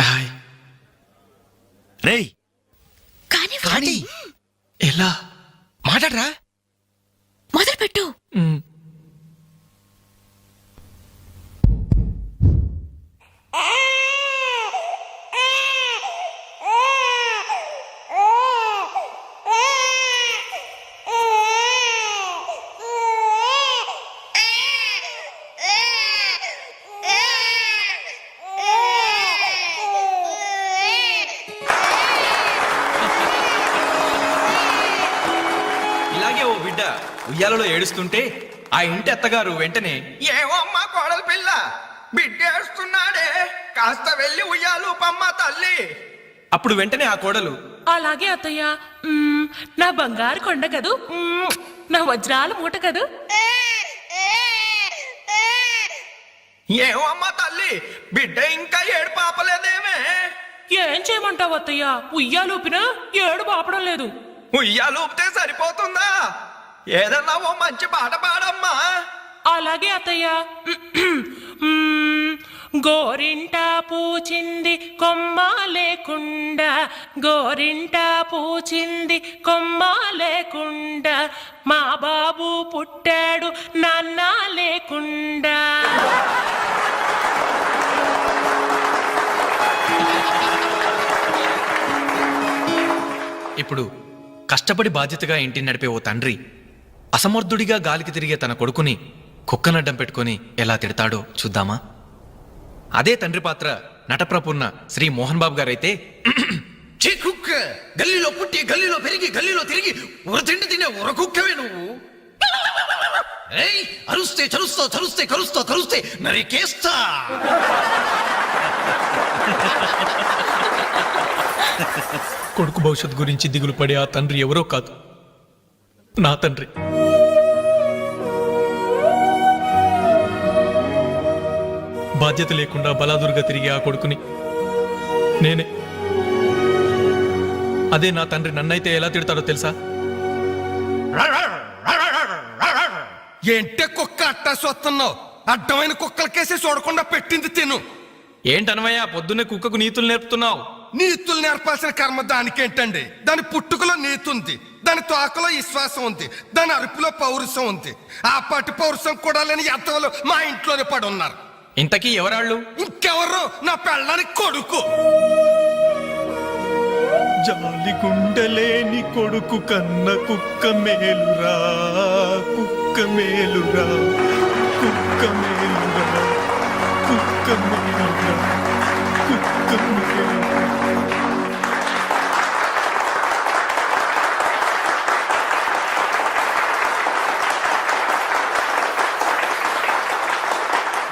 Hi. రేయ్ కానీ కానీ ఎలా? మాట్లాడరా. మొదలు పెట్టు. ఇలాగే ఓ బిడ్డ ఉయ్యాలలో ఏడుస్తుంటే ఆ ఇంటి అత్తగారు వెంటనే, ఏమో అమ్మా కోడలు పిల్ల బిడ్డేస్తున్నాడే, కాస్త వెళ్ళి ఉయ్యాలు పమ్మ తల్లి. అప్పుడు వెంటనే ఆ కోడలు, అలాగే అత్తయ్య, నా బంగారు కొండ కదూ, నా వజ్రాల మూట కదూ. ఏమో అమ్మా తల్లి, బిడ్డ ఇంకా ఏడు పాపలేదేమే. ఏం చేయమంటావు అత్తయ్య, ఉయ్యాలూపినా ఏడు పాపడం లేదు. ఉయ్యాలు ఊపితే సరిపోతుందా? ఏదన్నా ఓ మంచి పాట పాడమ్మా. అలాగే అత్తయ్య. గోరింట పూచింది కొమ్మ లేకుండా, గోరింట పూచింది కొమ్మ లేకుండా, మా బాబు పుట్టాడు నాన్న లేకుండా. ఇప్పుడు కష్టపడి బాధ్యతగా ఇంటిని నడిపే ఓ తండ్రి అసమర్థుడిగా గాలికి తిరిగే తన కొడుకుని కుక్కనడ్డం పెట్టుకుని ఎలా తిడతాడో చూద్దామా? అదే తండ్రి పాత్ర నటప్రపూర్ణ శ్రీ మోహన్ బాబు గారైతే, ఛీ కుక్క, గల్లీలో పుట్టి గల్లీలో పెరిగి గల్లీలో తిరిగి ఉరతిండి తినే ఉరకుక్కవే నువ్వు. ఏయ్, అరుస్తే చరుస్తా, చరుస్తే కరుస్తా, కరుస్తే నరికేస్తా. కొడుకు భవిష్యత్ గురించి దిగులు పడే ఆ తండ్రి ఎవరో కాదు, నా తండ్రి. బాధ్యత లేకుండా బలాదురుగా తిరిగి ఆ కొడుకుని నేనే. అదే నా తండ్రి నన్నైతే ఎలా తిడతాడో తెలుసా? ఏంటే కుక్క అట్టా చూస్తున్నావు? అడ్డమైన కుక్కలకేసి చూడకుండా పెట్టింది తిను. ఏంటనవయ్యా పొద్దున్నే కుక్కకు నీతులు నేర్పుతున్నావు? నీతులు నేర్పాల్సిన కర్మ దానికేంటండి? దాని పుట్టుకలో నీతి ఉంది, దాని తోకలో విశ్వాసం ఉంది, దాని అరుపులో పౌరుషం ఉంది. ఆ పాటి పౌరుషం కూడా లేని ఎత్తవలు మా ఇంట్లోనే పడి ఉన్నారు. ఇంతకీ ఎవరాళ్ళు? ఇంకెవరు? నా పెళ్ళానికి కొడుకు. జాలి గుండెలేని కొడుకు కన్న కుక్క మేలురా, కుక్క మేలురా, కుక్క మేలురా, కుక్క మేలురా, కుక్క మేలురా.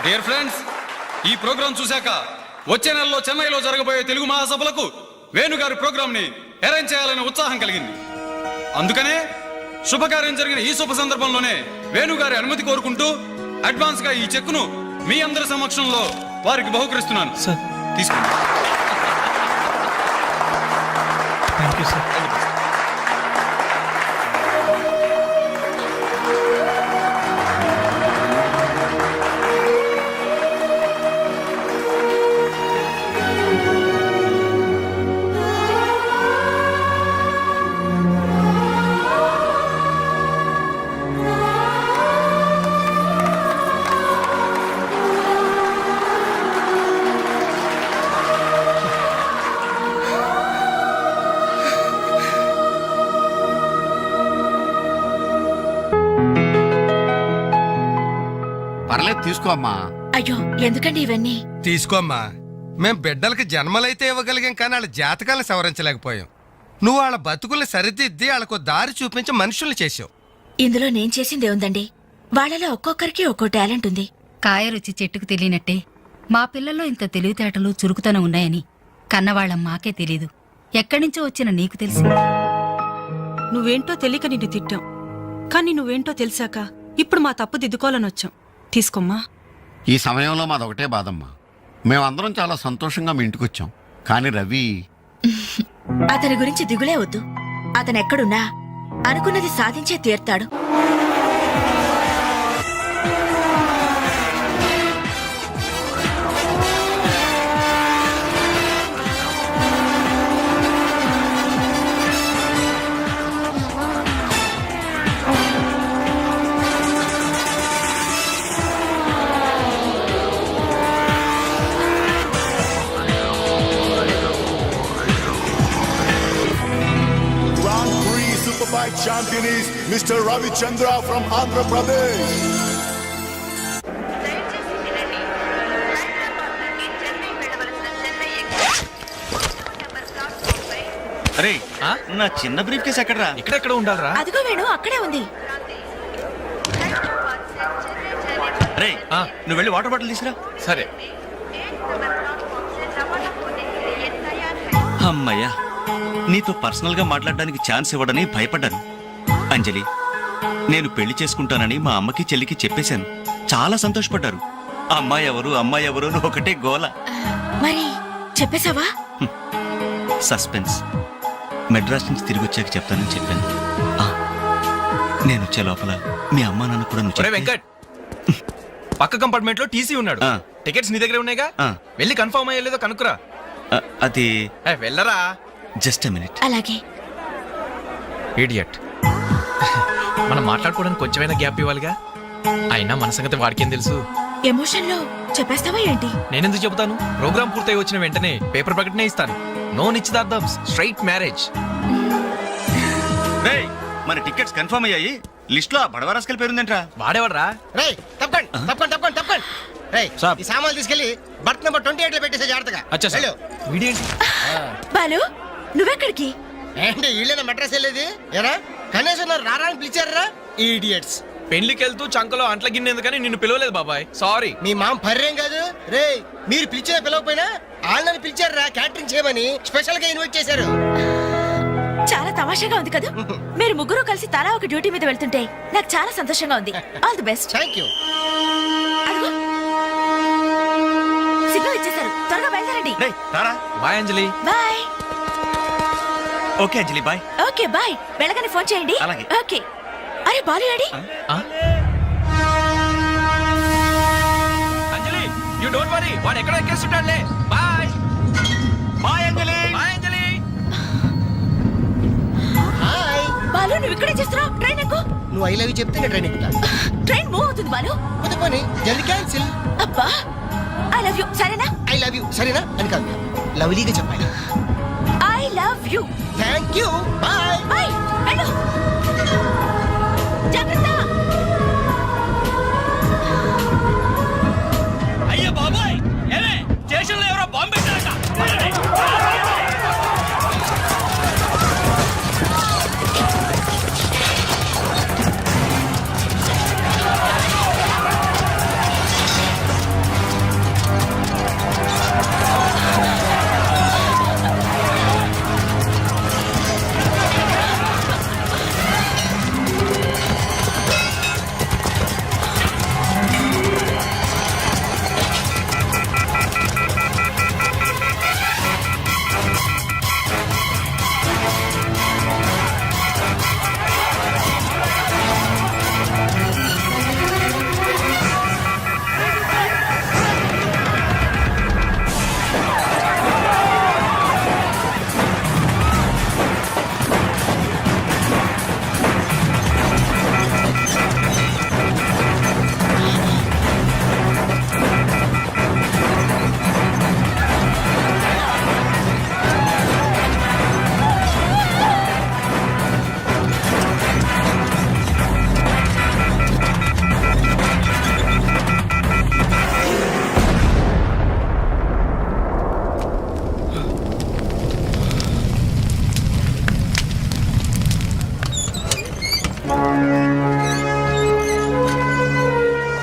డియర్ ఫ్రెండ్స్, ఈ ప్రోగ్రాం చూశాక వచ్చే నెలలో చెన్నైలో జరగబోయే తెలుగు మహాసభలకు వేణుగారి ప్రోగ్రాం ని అరేంజ్ చేయాలనే ఉత్సాహం కలిగింది. అందుకనే శుభకార్యం జరిగిన ఈ శుభ సందర్భంలోనే వేణుగారి అనుమతి కోరుకుంటూ అడ్వాన్స్ గా ఈ చెక్కును మీ అందరి సమక్షంలో వారికి బహుకరిస్తున్నాను. సార్ తీసుకోండి. Thank you sir. పర్లేదు తీసుకో అమ్మా. అయ్యో ఎందుకండి ఇవన్నీ? తీసుకోమ్మా. మేం బిడ్డలకి జన్మలైతే ఇవ్వగలిగాం, కానీ వాళ్ళ జాతకాలను సవరించలేకపోయాం. నువ్వు వాళ్ళ బతుకుల్ని సరిదిద్ది వాళ్ళకు దారి చూపించి మనుషుల్ని చేసావు. ఇందులో నేను చేసిందే ఉందండి. వాళ్ళలో ఒక్కొక్కరికి ఒక్కో టాలెంట్ ఉంది. కాయ రుచి చెట్టుకు తెలియనట్టే మా పిల్లల్లో ఇంత తెలివితేటలు చురుకుతనం ఉన్నాయని కన్నవాళ్ళం మాకే తెలీదు. ఎక్కడినుంచో వచ్చిన నీకు తెలుసు. నువ్వేంటో తెలియక నిన్ను తిట్టాం, కానీ నువ్వేంటో తెలిసాక ఇప్పుడు మా తప్పు దిద్దుకోవాలని వచ్చాం. తీసుకోమ్మా. ఈ సమయంలో మాదొకటే బాధమ్మా. మేమందరం చాలా సంతోషంగా మీ ఇంటికి వచ్చాం, కానీ రవి అతని గురించి దిగులే వద్దు. అతను ఎక్కడున్నా అనుకున్నది సాధించే తీర్తాడు. Champion is Mr. Ravi Chandra from Andhra Pradesh. అరే, నా చిన్న బ్రీఫ్ కేసు ఎక్కడరా? ఇక్కడెక్కడ ఉండాలరా? అదిగో వేణు, అక్కడే ఉంది. రే, నువ్వు వెళ్ళి వాటర్ బాటిల్ తీసురా. సరే. అమ్మయ్యా, నీతో పర్సనల్ గా మాట్లాడడానికి ఛాన్స్ ఇవ్వడని భయపడ్డాను. అంజలి, నేను పెళ్లి చేసుకుంటానని మా అమ్మకి చెల్లికి చెప్పేశాను. చాలా సంతోషపడ్డారు. అమ్మాయి ఎవరు అమ్మాయి ఎవరు అని ఒకటే గోల. మరి చెప్పేశావా? సస్పెన్స్. మెడ్రాస్ నుంచి తిరిగి వచ్చాక చెప్తానని చెప్పాను. నేను వచ్చే లోపల మీ అమ్మా నాన్న కూడా నువ్వు ఒరే వెంకట్, పక్క కంపార్ట్మెంట్ లో టీసీ ఉన్నాడు. టికెట్స్ నీ దగ్గర ఉన్నాయిగా, వెళ్ళి కన్ఫర్మ్ అయ్యలేదో కనుక్కురా. అది వెళ్ళరా. Just a minute. అలాగే. ఇడియట్. మనం మాట్లాడుకోవడానికి కొంచెమైనా గ్యాప్ ఇవ్వాలిగా. అయినా మన సంగతి వాడికేం తెలుసు? ఎమోషన్ లో చెప్పేస్తావా ఏంటి? నేనెందుకు చెబుతాను? ప్రోగ్రామ్ పూర్తయి వచ్చిన వెంటనే పేపర్ ప్రకటనే ఇస్తాను. నో నిశ్చితార్థం, స్ట్రైట్ మ్యారేజ్. మన టికెట్స్ కన్ఫర్మ్ అయ్యాయి. లిస్ట్ లో బడవరాస్కల్ పేరుందంట్రా. వాడేవాడ్రా? రేయ్ తప్పకండి తప్పకండి తప్పకండి తప్పకండి. రేయ్ ఈ సామాన్లు తీసుకెళ్లి బర్త్ నెంబర్ 28 లో పెట్టేసే జాగ్రత్తగా. అచ్చా సార్. వీడేంటి? బాలు, నువ్వెక్కడికి? ఏంటి వీళ్ళేనా మెడ్రస్ వెళ్ళేది? ఎరా కనీసం నన్ను రారానికి పిలిచారా? ఈడియట్స్. పెళ్లికి వెళ్తూ చంకలో అంట్ల గిన్నె ఎందుకని నిన్ను పిలవలేదు బాబాయ్, సారీ. మీ మామ పర్రేం కాదు రే. మీరు పిలిచినా పిలవకపోయినా వాళ్ళని పిలిచారా క్యాటరింగ్ చేయమని స్పెషల్ గా ఇన్వైట్ చేశారు. చాలా తమాషాగా ఉంది కదా. మీరు ముగ్గురు కలిసి తలా ఒక డ్యూటీ మీద వెళ్తుంటే నాకు చాలా సంతోషంగా ఉంది. All the best. Thank you. Signal ఇచ్చేశారు, త్వరగా బయలుదేరండి. Bye Anjali. Bye. Okay Anjali bye. Okay bye. వెళ్ళగానే ఫోన్ చేయండి. అలాగే. ఓకే. అరే బాలు ఏడి? అంజలి యు డోంట్ వరీ, వాడు ఎక్కడ ఎక్కేస్తుంటాడులే. Bye bye Anjali. Bye Anjali. Hi. Balu నువ్వు ఇక్కడే చేస్తున్నావు? ట్రైన్ ఎక్కు. నువ్వు ఐ లవ్ యూ చెప్తే నేను ట్రైన్ ఎక్కుతా. ట్రైన్ మూవ్ అవుతుంది బాలు. పోనీ జల్ది క్యాన్సిల్. అబ్బా ఐ లవ్ యూ సరేనా? ఐ లవ్ యూ సరేనా అని కాదు, లవ్లీగా చెప్పాలి. I love you. Thank you. Bye. Bye. వెళ్ళు. జాగ్రత్త. అయ్యో బాబాయ్, ఏమే స్టేషన్ లో ఎవరో బాంబు పెట్టారట.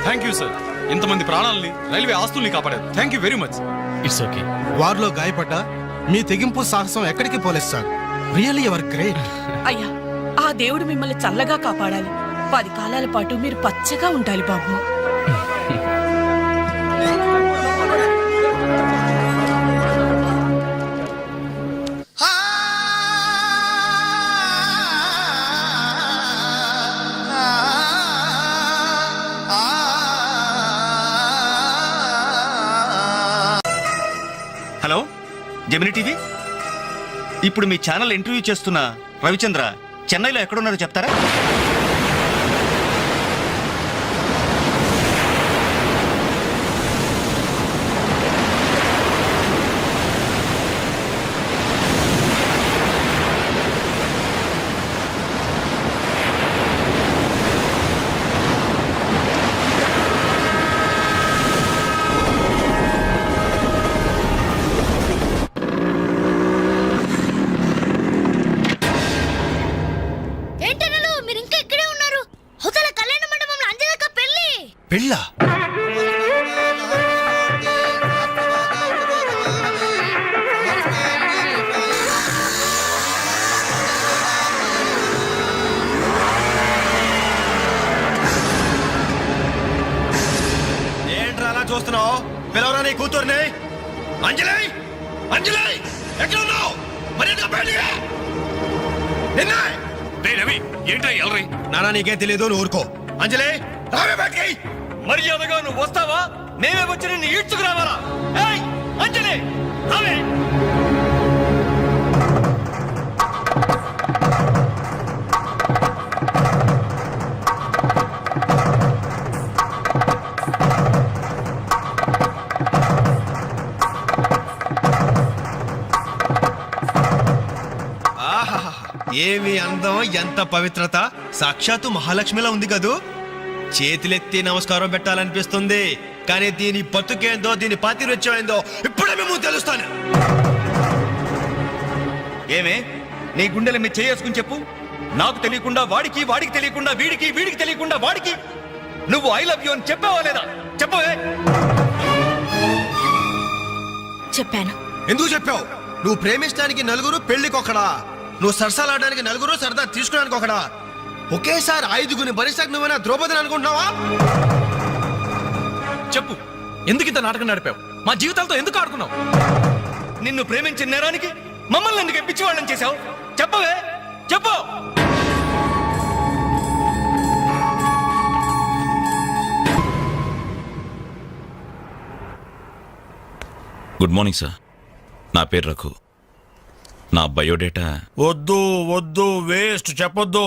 Thank you sir. ఇంతమంది ప్రాణాలని, రైల్వే ఆస్తుల్ని కాపాడారు. Thank you very much. It's okay. వారిలో గాయపడ్డా మీ తెగింపు సాహసం ఎక్కడికి పోలేదు సార్. Really your great. అయ్యా ఆ దేవుడు మిమ్మల్ని చల్లగా కాపాడాలి. 10 కాలాల పాటు మీరు పచ్చగా ఉండాలి బాబు. Hello Gemini TV. ఇప్పుడు మీ ఛానల్ ఇంటర్వ్యూ చేస్తున్న రవిచంద్ర చెన్నైలో ఎక్కడున్నారో చెప్తారా? ఏంటనలు మీరు ఇంకా ఇక్కడే ఉన్నారు? హోటల్ కళ్యాణ మండపంలో అంజనక్క పెళ్లి. పెళ్ళా? ఏంట్రా అలా చూస్తున్నావు? పిలవరా నీ కూతుర్ని. అంజలి అంజలి ఎక్కడ ఉన్నావు? మర్యాదగా బయటికి రా. నిన్నే. రవి ఏంటో ఎల్రై. నానా నీకేం తెలియదు, నువ్వు ఊరుకో. అంజలి రావే బయటికి. మర్యాదగా నువ్వు వస్తావా? మేమే వచ్చి నిన్ను ఈడ్చుకురావాలా? ఏయ్ అంజలి రావే. ఏమి అందం, ఎంత పవిత్రత. సాక్షాత్తు మహాలక్ష్మిలా ఉంది కదూ. చేతులెత్తి నమస్కారం పెట్టాలనిపిస్తుంది, కానీ దీని బతుకేందో, దీని పాతిరత్యం ఏందో ఇప్పుడే మేము తెలుస్తాను. ఏమే నీ గుండెల మీద చేసుకుని చెప్పు. నాకు తెలియకుండా వాడికి, వాడికి తెలియకుండా వీడికి, వీడికి తెలియకుండా వాడికి నువ్వు ఐ లవ్ యూ అని చెప్పావా లేదా? చెప్పవే. చెప్పాను. ఎందుకు చెప్పావు? నువ్వు ప్రేమించడానికి నలుగురు పెళ్లికొకడా, నువ్వు సరసాలాడడానికి నలుగురు సరదా తీసుకోవడానికి ఒకడా, ఒకేసారి 5గురిని భరిస్తాక నువ్వైనా ద్రౌపదిని అనుకుంటున్నావా? చెప్పు, ఎందుకు ఇంత నాటకం నడిపావు? మా జీవితాలతో ఎందుకు ఆడుకున్నావు? నిన్ను ప్రేమించిన నేరానికి మమ్మల్ని ఎందుకు ఎప్పించి వాళ్ళని చేశావు? చెప్పవే, చెప్పు. Good morning sir. నా పేరు రఘు. నా బయోడేటా వద్దు వద్దు, వేస్ట్, చెప్పొద్దు.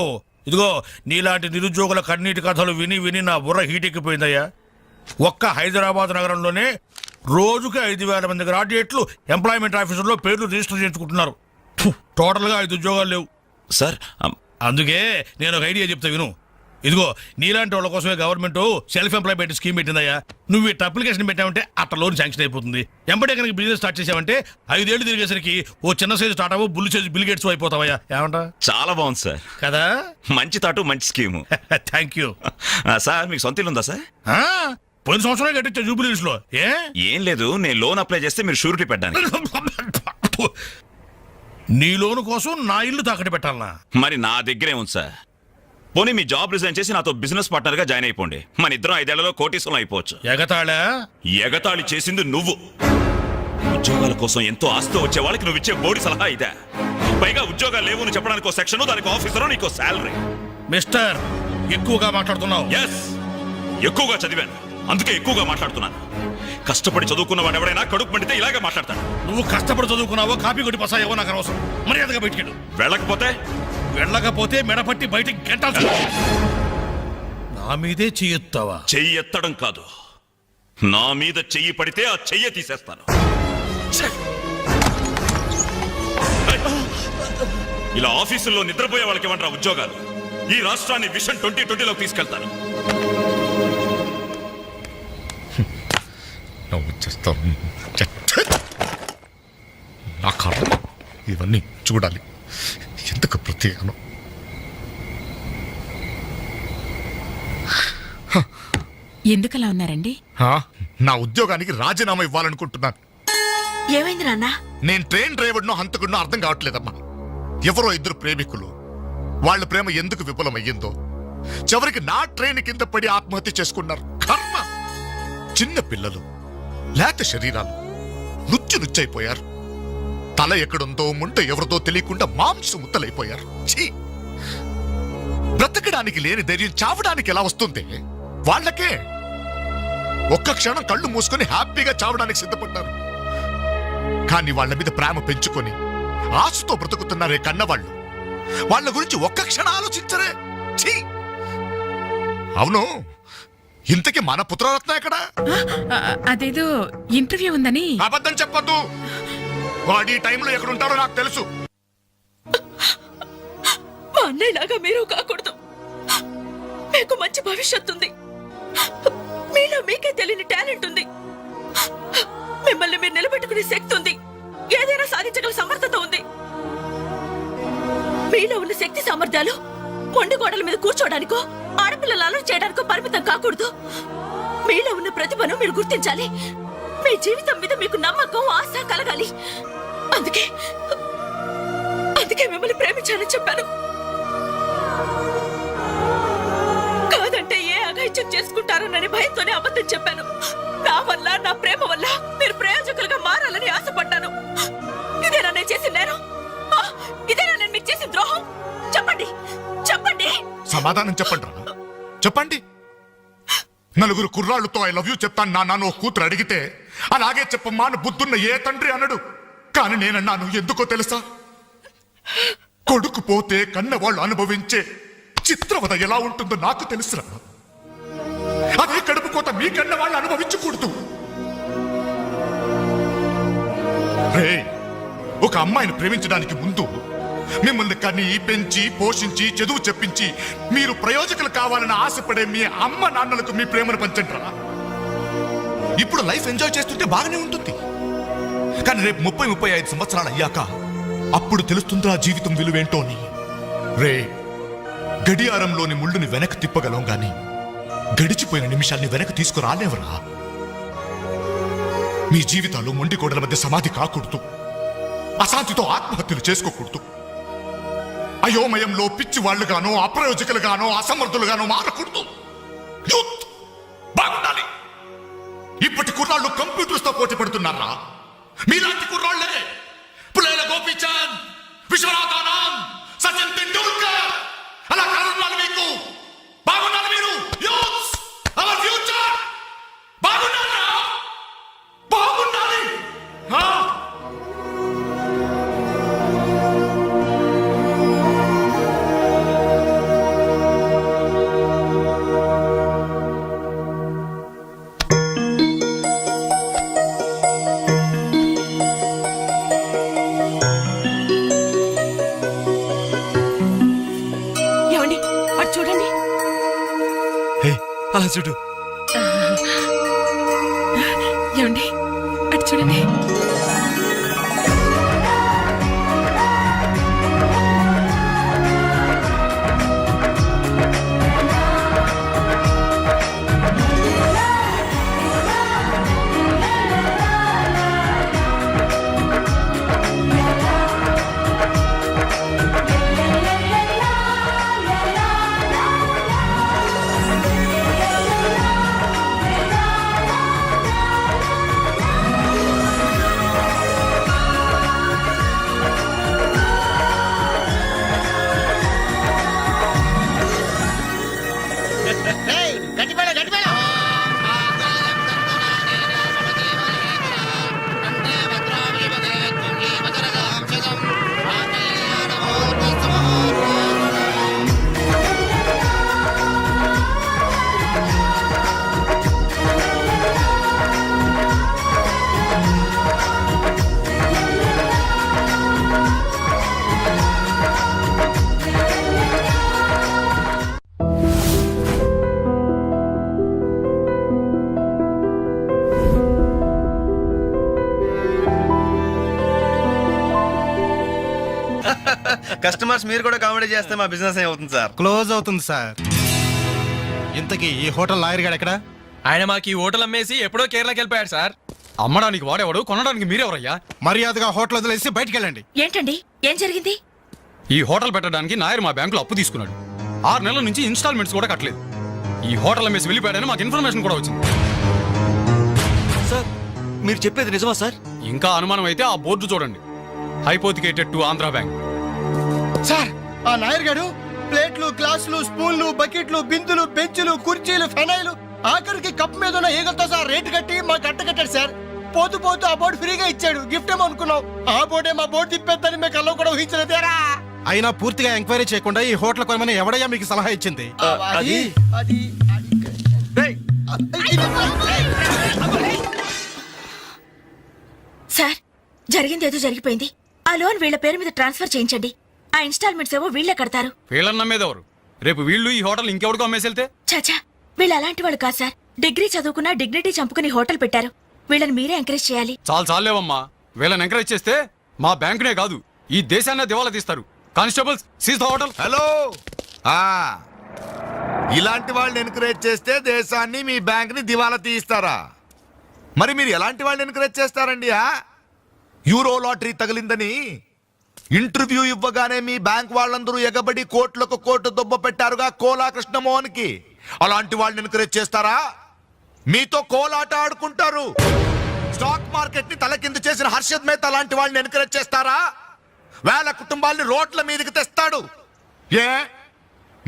ఇదిగో నీలాంటి నిరుద్యోగుల కన్నీటి కథలు విని విని నా బుర్ర హీటెక్కిపోయిందయ్యా. ఒక్క హైదరాబాద్ నగరంలోనే రోజుకి 5,000 మంది గ్రాడ్యుయేట్లు ఎంప్లాయ్మెంట్ ఆఫీసులో పేర్లు రిజిస్టర్ చేయించుకుంటున్నారు. టోటల్గా 5 ఉద్యోగాలు లేవు సార్. అందుకే నేను ఒక ఐడియా చెప్తా విను. ఇదిగో నీలాంటి వాళ్ళ కోసమే గవర్నమెంట్ సెల్ఫ్ ఎంప్లాయ్మెంట్ స్కీమ్ పెట్టిందయ్యా. నువ్వు ఇట్లా అప్లికేషన్ పెట్టావంటే అట్లా లోన్ శాంక్షన్ అయిపోతుంది. ఎంబడే కనుక బిజినెస్ స్టార్ట్ చేసావంటే 5 ఏళ్ళు తిరిగేసరికి ఓ చిన్న సైజు టాటావో బుల్లి సైజు బిల్ గేట్స్ అయిపోతావయ్యా. ఏమంటా? చాలా బాగుంది సార్. కదా, మంచి తాటు, మంచి స్కీము. Thank you sir. మీకు సొంత ఇల్లు ఉందా సార్? పోయిన సంవత్సరం కట్టించా జూబిలీస్ లో. ఏం లేదు, నేను లోన్ అప్లై చేస్తే మీరు షూరిటీ పెట్టడానికి. నీ లోను కోసం నా ఇల్లు తాకట్టు పెట్టాలనా? మరి నా దగ్గరే ఉంది సార్. పోనీ మీ జాబ్ రిజైన్ చేసి నాతో బిజినెస్ పార్ట్నర్ గా జాయిన్ అయిపోండి. మన ఇద్దరం 5 ఏళ్లలో కోటీసులం అయిపోవచ్చు. ఎగతాళా? ఎగతాళి చేసింది నువ్వు. ఉద్యోగాల కోసం ఎంతో ఆస్తి వచ్చే వాళ్ళకి నువ్వు ఇచ్చే బోడి సలహా ఇదే. పైగా ఉద్యోగాలు లేవు అని చెప్పడానికి సెక్షన్, దానికి ఆఫీసరు, నీకు శాలరీ. మిస్టర్, ఎక్కువగా మాట్లాడుతున్నావు. ఎస్, ఎక్కువగా చదివాను, అందుకే ఎక్కువగా మాట్లాడుతున్నాను. కష్టపడి చదువుకున్న వాడు ఎవడైనా కడుపు మండితే ఇలాగే మాట్లాడతాడు. నువ్వు కష్టపడి చదువుకున్నావో కాపీ కొట్టి పసాయేవో నాకు అనవసరం. మర్యాదగా బయటికెళ్ళు. వెళ్ళకపోతే మెడపట్టి బయటికి గంటాల్సి. నా మీదే చెయ్యెత్తావా? చెయ్యి ఎత్తడం కాదు, నా మీద చెయ్యి పడితే ఆ చెయ్యి తీసేస్తాను. ఇలా ఆఫీసుల్లో నిద్రపోయే వాళ్ళకి ఏమంటారా ఉద్యోగాలు? ఈ రాష్ట్రాన్ని విషన్ 2020లోకి తీసుకెళ్తాను. నా కర్మ ఇవన్నీ చూడాలి. ఎందుకు ప్రత్యేకం? ఎందుకలా ఉన్నారండి? నా ఉద్యోగానికి రాజీనామా ఇవ్వాలనుకుంటున్నాను. ఏమైంది నాన్న? నేను ట్రైన్ డ్రైవర్నో హంతకుడినో అర్థం కావట్లేదమ్మా. ఎవరో 2 ప్రేమికులు, వాళ్ళ ప్రేమ ఎందుకు విఫలమయ్యిందో చివరికి నా ట్రైన్ కింద పడి ఆత్మహత్య చేసుకున్నారు. కర్మ. చిన్న పిల్లలు, లేత శరీరాలు నుచ్చైపోయారు. తల ఎక్కడుందో ముంట ఎవరిదో తెలియకుండా మాంసం ముద్దలైపోయారు. ఛీ! బ్రతకడానికి లేని ధైర్యం చావడానికి ఎలా వస్తుంది? వాళ్ళకే ఒక్క క్షణం కళ్ళు మూసుకొని హ్యాపీగా చావడానికి సిద్ధపడ్డారు. కానీ వాళ్ళ మీద ప్రేమ పెంచుకొని ఆశతో బ్రతుకుతున్నారే కన్నవాళ్ళు, వాళ్ళ గురించి ఒక్క క్షణం ఆలోచించరే. ఛీ! అవును, ఇంతకీ మన పుత్రరత్న ఎక్కడా? అదేదో ఇంటర్వ్యూ ఉందని. అబద్ధం చెప్పొద్దు. వాడి టైంలో ఎక్కడుంటారో నాకు తెలుసు. మా అన్నయ్యలాగా మీరు కాకూడదు. మీకు మంచి భవిష్యత్తు ఉంది. మీలో మీకే తెలియని టాలెంట్ ఉంది. మిమ్మల్ని మీరు నిలబెట్టుకునే శక్తి ఉంది. ఏదైనా సాధించగల సమర్థత ఉంది. మీలో ఉన్న శక్తి సామర్థ్యాలు మొండి గోడల మీద కూర్చోడానికో, ఆడపిల్లలు అలర్ట్ చేయడానికో పరిమితం కాకూడదు. మీలో ఉన్న ప్రతిభను మీరు గుర్తించాలి. మీ జీవితం మీద మీకు నమ్మకం, ఆశ కలగాలి. అందుకే మిమ్మల్ని ప్రేమించాలని చెప్పాను. కాదంటే ఏ అఘాయిత్యం చేసుకుంటారోనని భయంతోనే అబద్ధం చెప్పాను. నా వల్ల, నా ప్రేమ వల్ల మీరు ప్రయోజకులుగా మారాలని ఆశపడ్డాను. ఇదేనా నేను చేసిన నేరం? ఇదేనా నేను మీకు చేసిన ద్రోహం? చెప్పండి, చెప్పండి. సమాధానం చెప్పండి. చెప్పండి. నలుగురు కుర్రాళ్ళతో ఐ లవ్ యూ చెప్తాను నాన్న ఓ కూతురు అడిగితే అలాగే చెప్పమ్మా అని బుద్ధున్న ఏ తండ్రి అనడు. కానీ నేనన్నాను. ఎందుకో తెలుసా? కొడుకు పోతే కన్నవాళ్ళు అనుభవించే చిత్రవద ఎలా ఉంటుందో నాకు తెలుసురా. అదే కడుపు కోత మీ కన్నవాళ్ళు అనుభవించకూడదు. రే, ఒక అమ్మాయిని ప్రేమించడానికి ముందు మిమ్మల్ని కని పెంచి పోషించి చదువు చెప్పించి మీరు ప్రయోజకులు కావాలని ఆశపడే మీ అమ్మ నాన్నలకు మీ ప్రేమను పంచండిరా. ఇప్పుడు లైఫ్ ఎంజాయ్ చేస్తుంటే బాగానే ఉంటుంది. కానీ రేపు 30-35 సంవత్సరాలు అయ్యాక అప్పుడు తెలుస్తుందా జీవితం విలువేంటో అని. రే, గడియారంలోని ముళ్ళుని వెనక్కి తిప్పగలం గాని గడిచిపోయిన నిమిషాల్ని వెనక్కి తీసుకురాలేవరా. మీ జీవితాలు మొండికోడల మధ్య సమాధి కాకూడదు. అశాంతితో ఆత్మహత్యలు చేసుకోకూడదు. అయోమయంలో పిచ్చి వాళ్ళుగానో అప్రయోజకులుగానో అసమర్థులుగానో మారకూడదు. యూత్ బాగుండాలి. ఇప్పటి కుర్రాళ్ళు కంప్యూటర్స్ తో పోటీ పడుతున్నారా? మీలాంటి కుర్రాళ్లే పులేల గోపీచంద్, విశ్వనాథానంద్, సచిన్ తెండూల్కర్ అలా కారణాలు మీకు. బాగుండాలి మీరు. Youths our future. బాగుండాలి, బాగుండాలి. ఏమండి అటు చూడండి. అలా చూడు. ఏమండి అటు చూడండి. గట్టిపడ గట్టిపడ. కస్టమర్స్ మీరు కూడా కామెడీ చేస్తే మా బిజినెస్ ఏమవుతుంది సార్? క్లోజ్ అవుతుంది సార్. ఇంతకీ ఈ హోటల్ లాయర్ గారు ఎక్కడ? ఆయన మాకు ఈ హోటల్ అమ్మేసి ఎప్పుడో కేరళకి వెళ్ళిపోయాడు సార్. అమ్మడానికి వాడేవాడు, కొనడానికి మీరెవరయ్యా? మర్యాదగా హోటల్ వదిలేసి బయటికి వెళ్ళండి. ఏంటండి ఏం జరిగింది? ఈ హోటల్ పెట్టడానికి నాయర్ మా బ్యాంకులో అప్పు తీసుకున్నాడు. 6 నెలల నుంచి ఇన్స్టాల్మెంట్స్ కూడా కట్టలేదు. ఈ హోటల్ అమ్మేసి వెళ్ళిపోయాడని మాకు ఇన్ఫర్మేషన్ కూడా వచ్చింది. సార్ మీరు చెప్పేది నిజమా సార్? ఇంకా అనుమానం అయితే ఆ బోర్డు చూడండి, hypothecated to Andhra bank. Sir ఆ నాయర్ గారు ప్లేట్లు, గ్లాసులు, స్పూన్లు, బకెట్లు, బిందులు, బెంచులు, కుర్చీలు, ఫెనైలు, ఆఖరికి కప్ మీద ఉన్న ఈగలతో సార్ రేటు కట్టి మాకు కట్ట కట్టాడు సార్. పోతూ పోతూ ఆ బోర్డు ఫ్రీగా ఇచ్చాడు. గిఫ్ట్ ఏమో అనుకున్నాం. ఆ బోర్డే మా బోర్డు తిప్పేద్దని మేము కల్లో కూడా ఊహించలేదేరా. అయినా పూర్తిగా ఎంక్వైరీ చేయకుండా ఈ హోటల్ కొనమని ఎవడయ్యా మీకు సలహా ఇచ్చింది? సార్ జరిగింది ఏదో జరిగిపోయింది. ఆ లోన్ వీళ్ళ పేరు మీద ట్రాన్స్ఫర్ చేయించండి. ఆ ఇన్స్టాల్మెంట్స్ ఏవో వీళ్ళే కడతారు. వీళ్ళని నమ్మేదెవరు? రేపు వీళ్ళు ఈ హోటల్ ఇంకెవరికో అమ్మేసి వెళ్తే? చాచా వీళ్ళు అలాంటి వాళ్ళు కాదు సార్. డిగ్రీ చదువుకున్నా డిగ్నిటీ చంపుకుని హోటల్ పెట్టారు. వీళ్ళని మీరే ఎంకరేజ్ చేయాలి. చాలేవమ్మా. వీళ్ళని ఎంకరేజ్ చేస్తే మా బ్యాంకునే కాదు ఈ దేశాన్ని దివాలా తీస్తారు. Constables seize the hotel. Hello, ఇలాంటి వాళ్ళని ఎంకరేజ్ చేస్తే దేశాన్ని మీ బ్యాంక్ ని దివాలా తీయిస్తారా? మరి మీరు ఎలాంటి వాళ్ళని ఎంకరేజ్ చేస్తారండి? యూరో లాటరీ తగిలిందని ఇంటర్వ్యూ ఇవ్వగానే మీ బ్యాంక్ వాళ్ళందరూ ఎగబడి కోట్లకు కోట్లు దొబ్బ పెట్టారుగా కోలా కృష్ణమోహన్ కి. అలాంటి వాళ్ళని ఎంకరేజ్ చేస్తారా? మీతో కోలాట ఆడుకుంటారు. స్టాక్ మార్కెట్ ని తలకిందు చేసిన హర్షద్ మేహతా లాంటి వాళ్ళని ఎంకరేజ్ చేస్తారా? వేల కుటుంబాల్ని రోడ్ల మీదకి తెస్తాడు. ఏ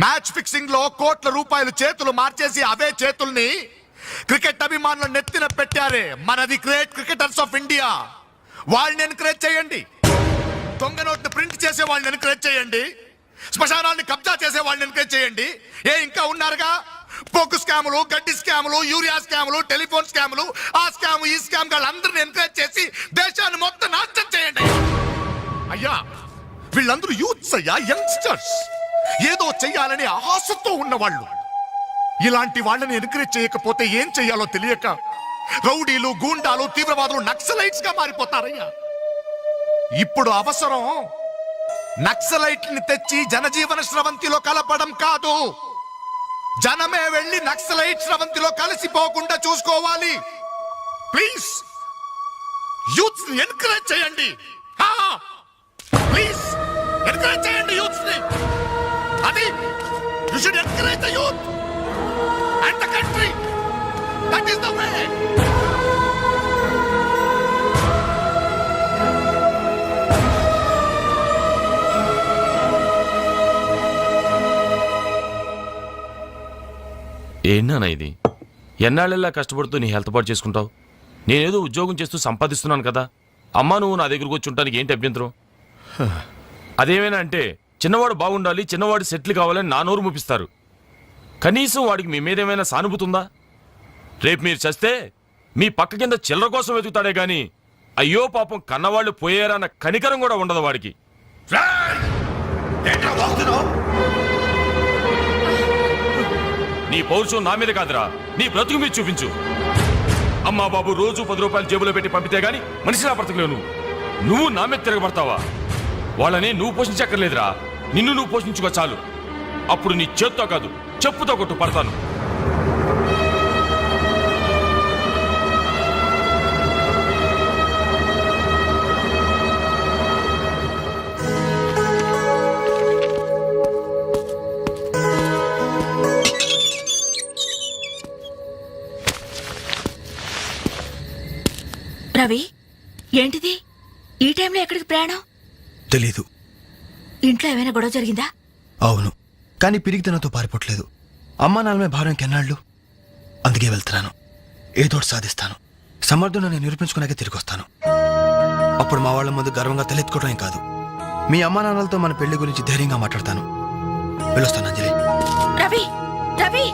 మ్యాచ్ ఫిక్సింగ్ లో కోట్ల రూపాయలు చేతులు మార్చేసి అవే చేతుల్ని క్రికెట్ అభిమానుల నెత్తిన పెట్టారే మనది గ్రేట్ క్రికెటర్స్ ఆఫ్ ఇండియా. వాళ్ళని ఎంకరేజ్ చేయండి. దొంగ నోట్ని ప్రింట్ చేసే వాళ్ళని ఎంకరేజ్ చేయండి. శ్మశానాన్ని కబ్జా చేసే వాళ్ళని ఎంకరేజ్ చేయండి. ఇంకా ఉన్నారుగా పొగ్గు స్కాములు, గడ్డి స్కాములు, యూరియా స్కాములు, టెలిఫోన్ స్కాములు, ఆ స్కామ్ ఈ స్కామ్ వాళ్ళందరినీ ఎంకరేజ్ చేసి దేశాన్ని మొత్తం నాశనం చేయండి. అయ్యా వీళ్ళందరూ యూత్స్ అయ్యా, యంగ్స్టర్స్, ఏదో చెయ్యాలని ఆశతో ఉన్నవాళ్ళు. ఇలాంటి వాళ్ళని ఎంకరేజ్ చేయకపోతే ఏం చెయ్యాలో తెలియక రౌడీలు, గూండాలు, తీవ్రవాదులు, నక్సలైట్స్ గా మారిపోతారయ్యా. ఇప్పుడు అవసరం నక్సలైట్ని తెచ్చి జనజీవన స్రవంతిలో కలపడం కాదు, జనమే వెళ్ళి నక్సలైట్ స్రవంతిలో కలిసిపోకుండా చూసుకోవాలి. ప్లీజ్ యూత్స్ ని ఎంకరేజ్ చేయండి. ప్లీజ్ ఎంకరేజ్ చేయండి యూత్స్ ని. అది you should encourage the youth and the country. That is the way. ఏంటన్నా ఇది? ఎన్నాళ్ళెల్లా కష్టపడుతూ నీ హెల్త్ పాటు చేసుకుంటావు? నేనేదో ఉద్యోగం చేస్తూ సంపాదిస్తున్నాను కదా. అమ్మా నువ్వు నా దగ్గరకు వచ్చి ఉండటానికి ఏంటి అభ్యంతరం? అదేమైనా అంటే చిన్నవాడు బాగుండాలి, చిన్నవాడు సెటిల్ కావాలని నా నోరు ముపిస్తారు. కనీసం వాడికి మీ మీద ఏమైనా సానుభూతి ఉందా? రేపు మీరు చస్తే మీ పక్క కింద చిల్లర కోసం వెతుకుతాడే గాని అయ్యో పాపం కన్నవాళ్ళు పోయారన్న కనికరం కూడా ఉండదు వాడికి. నీ పౌరుషం నా మీద కాదురా, నీ బ్రతుకు మీద చూపించు. అమ్మా బాబు రోజు 10 రూపాయలు జేబులో పెట్టి పంపితే గాని మనిషిలా బ్రతకలేవు. నువ్వు నా మీద తిరగబడతావా? వాళ్ళని నువ్వు పోషించక్కర్లేదురా, నిన్ను నువ్వు పోషించుకో చాలు. అప్పుడు నీ చేత్తో కాదు చెప్పుతో కొట్టు పడతాను. రవి, ఏంటిది ఈ టైంలో ఎక్కడికి ప్రయాణం? తెలీదు. ఇంట్లో ఏమైనా గొడవ జరిగిందా? అవును, కానీ పిరిగితనంతో పారిపోవట్లేదు. అమ్మా నాన్నమే భారం కెన్నాళ్ళు. అందుకే వెళ్తున్నాను. ఏదోటి సాధిస్తాను. సమర్థుని నేను నిరూపించుకున్నాకే తిరిగి వస్తాను. అప్పుడు మా వాళ్ళ ముందు గర్వంగా తలెత్తుకోవడం కాదు, మీ అమ్మా నాన్నలతో మన పెళ్లి గురించి ధైర్యంగా మాట్లాడతాను. వెళ్ళొస్తాను అంజలి. రవి రవి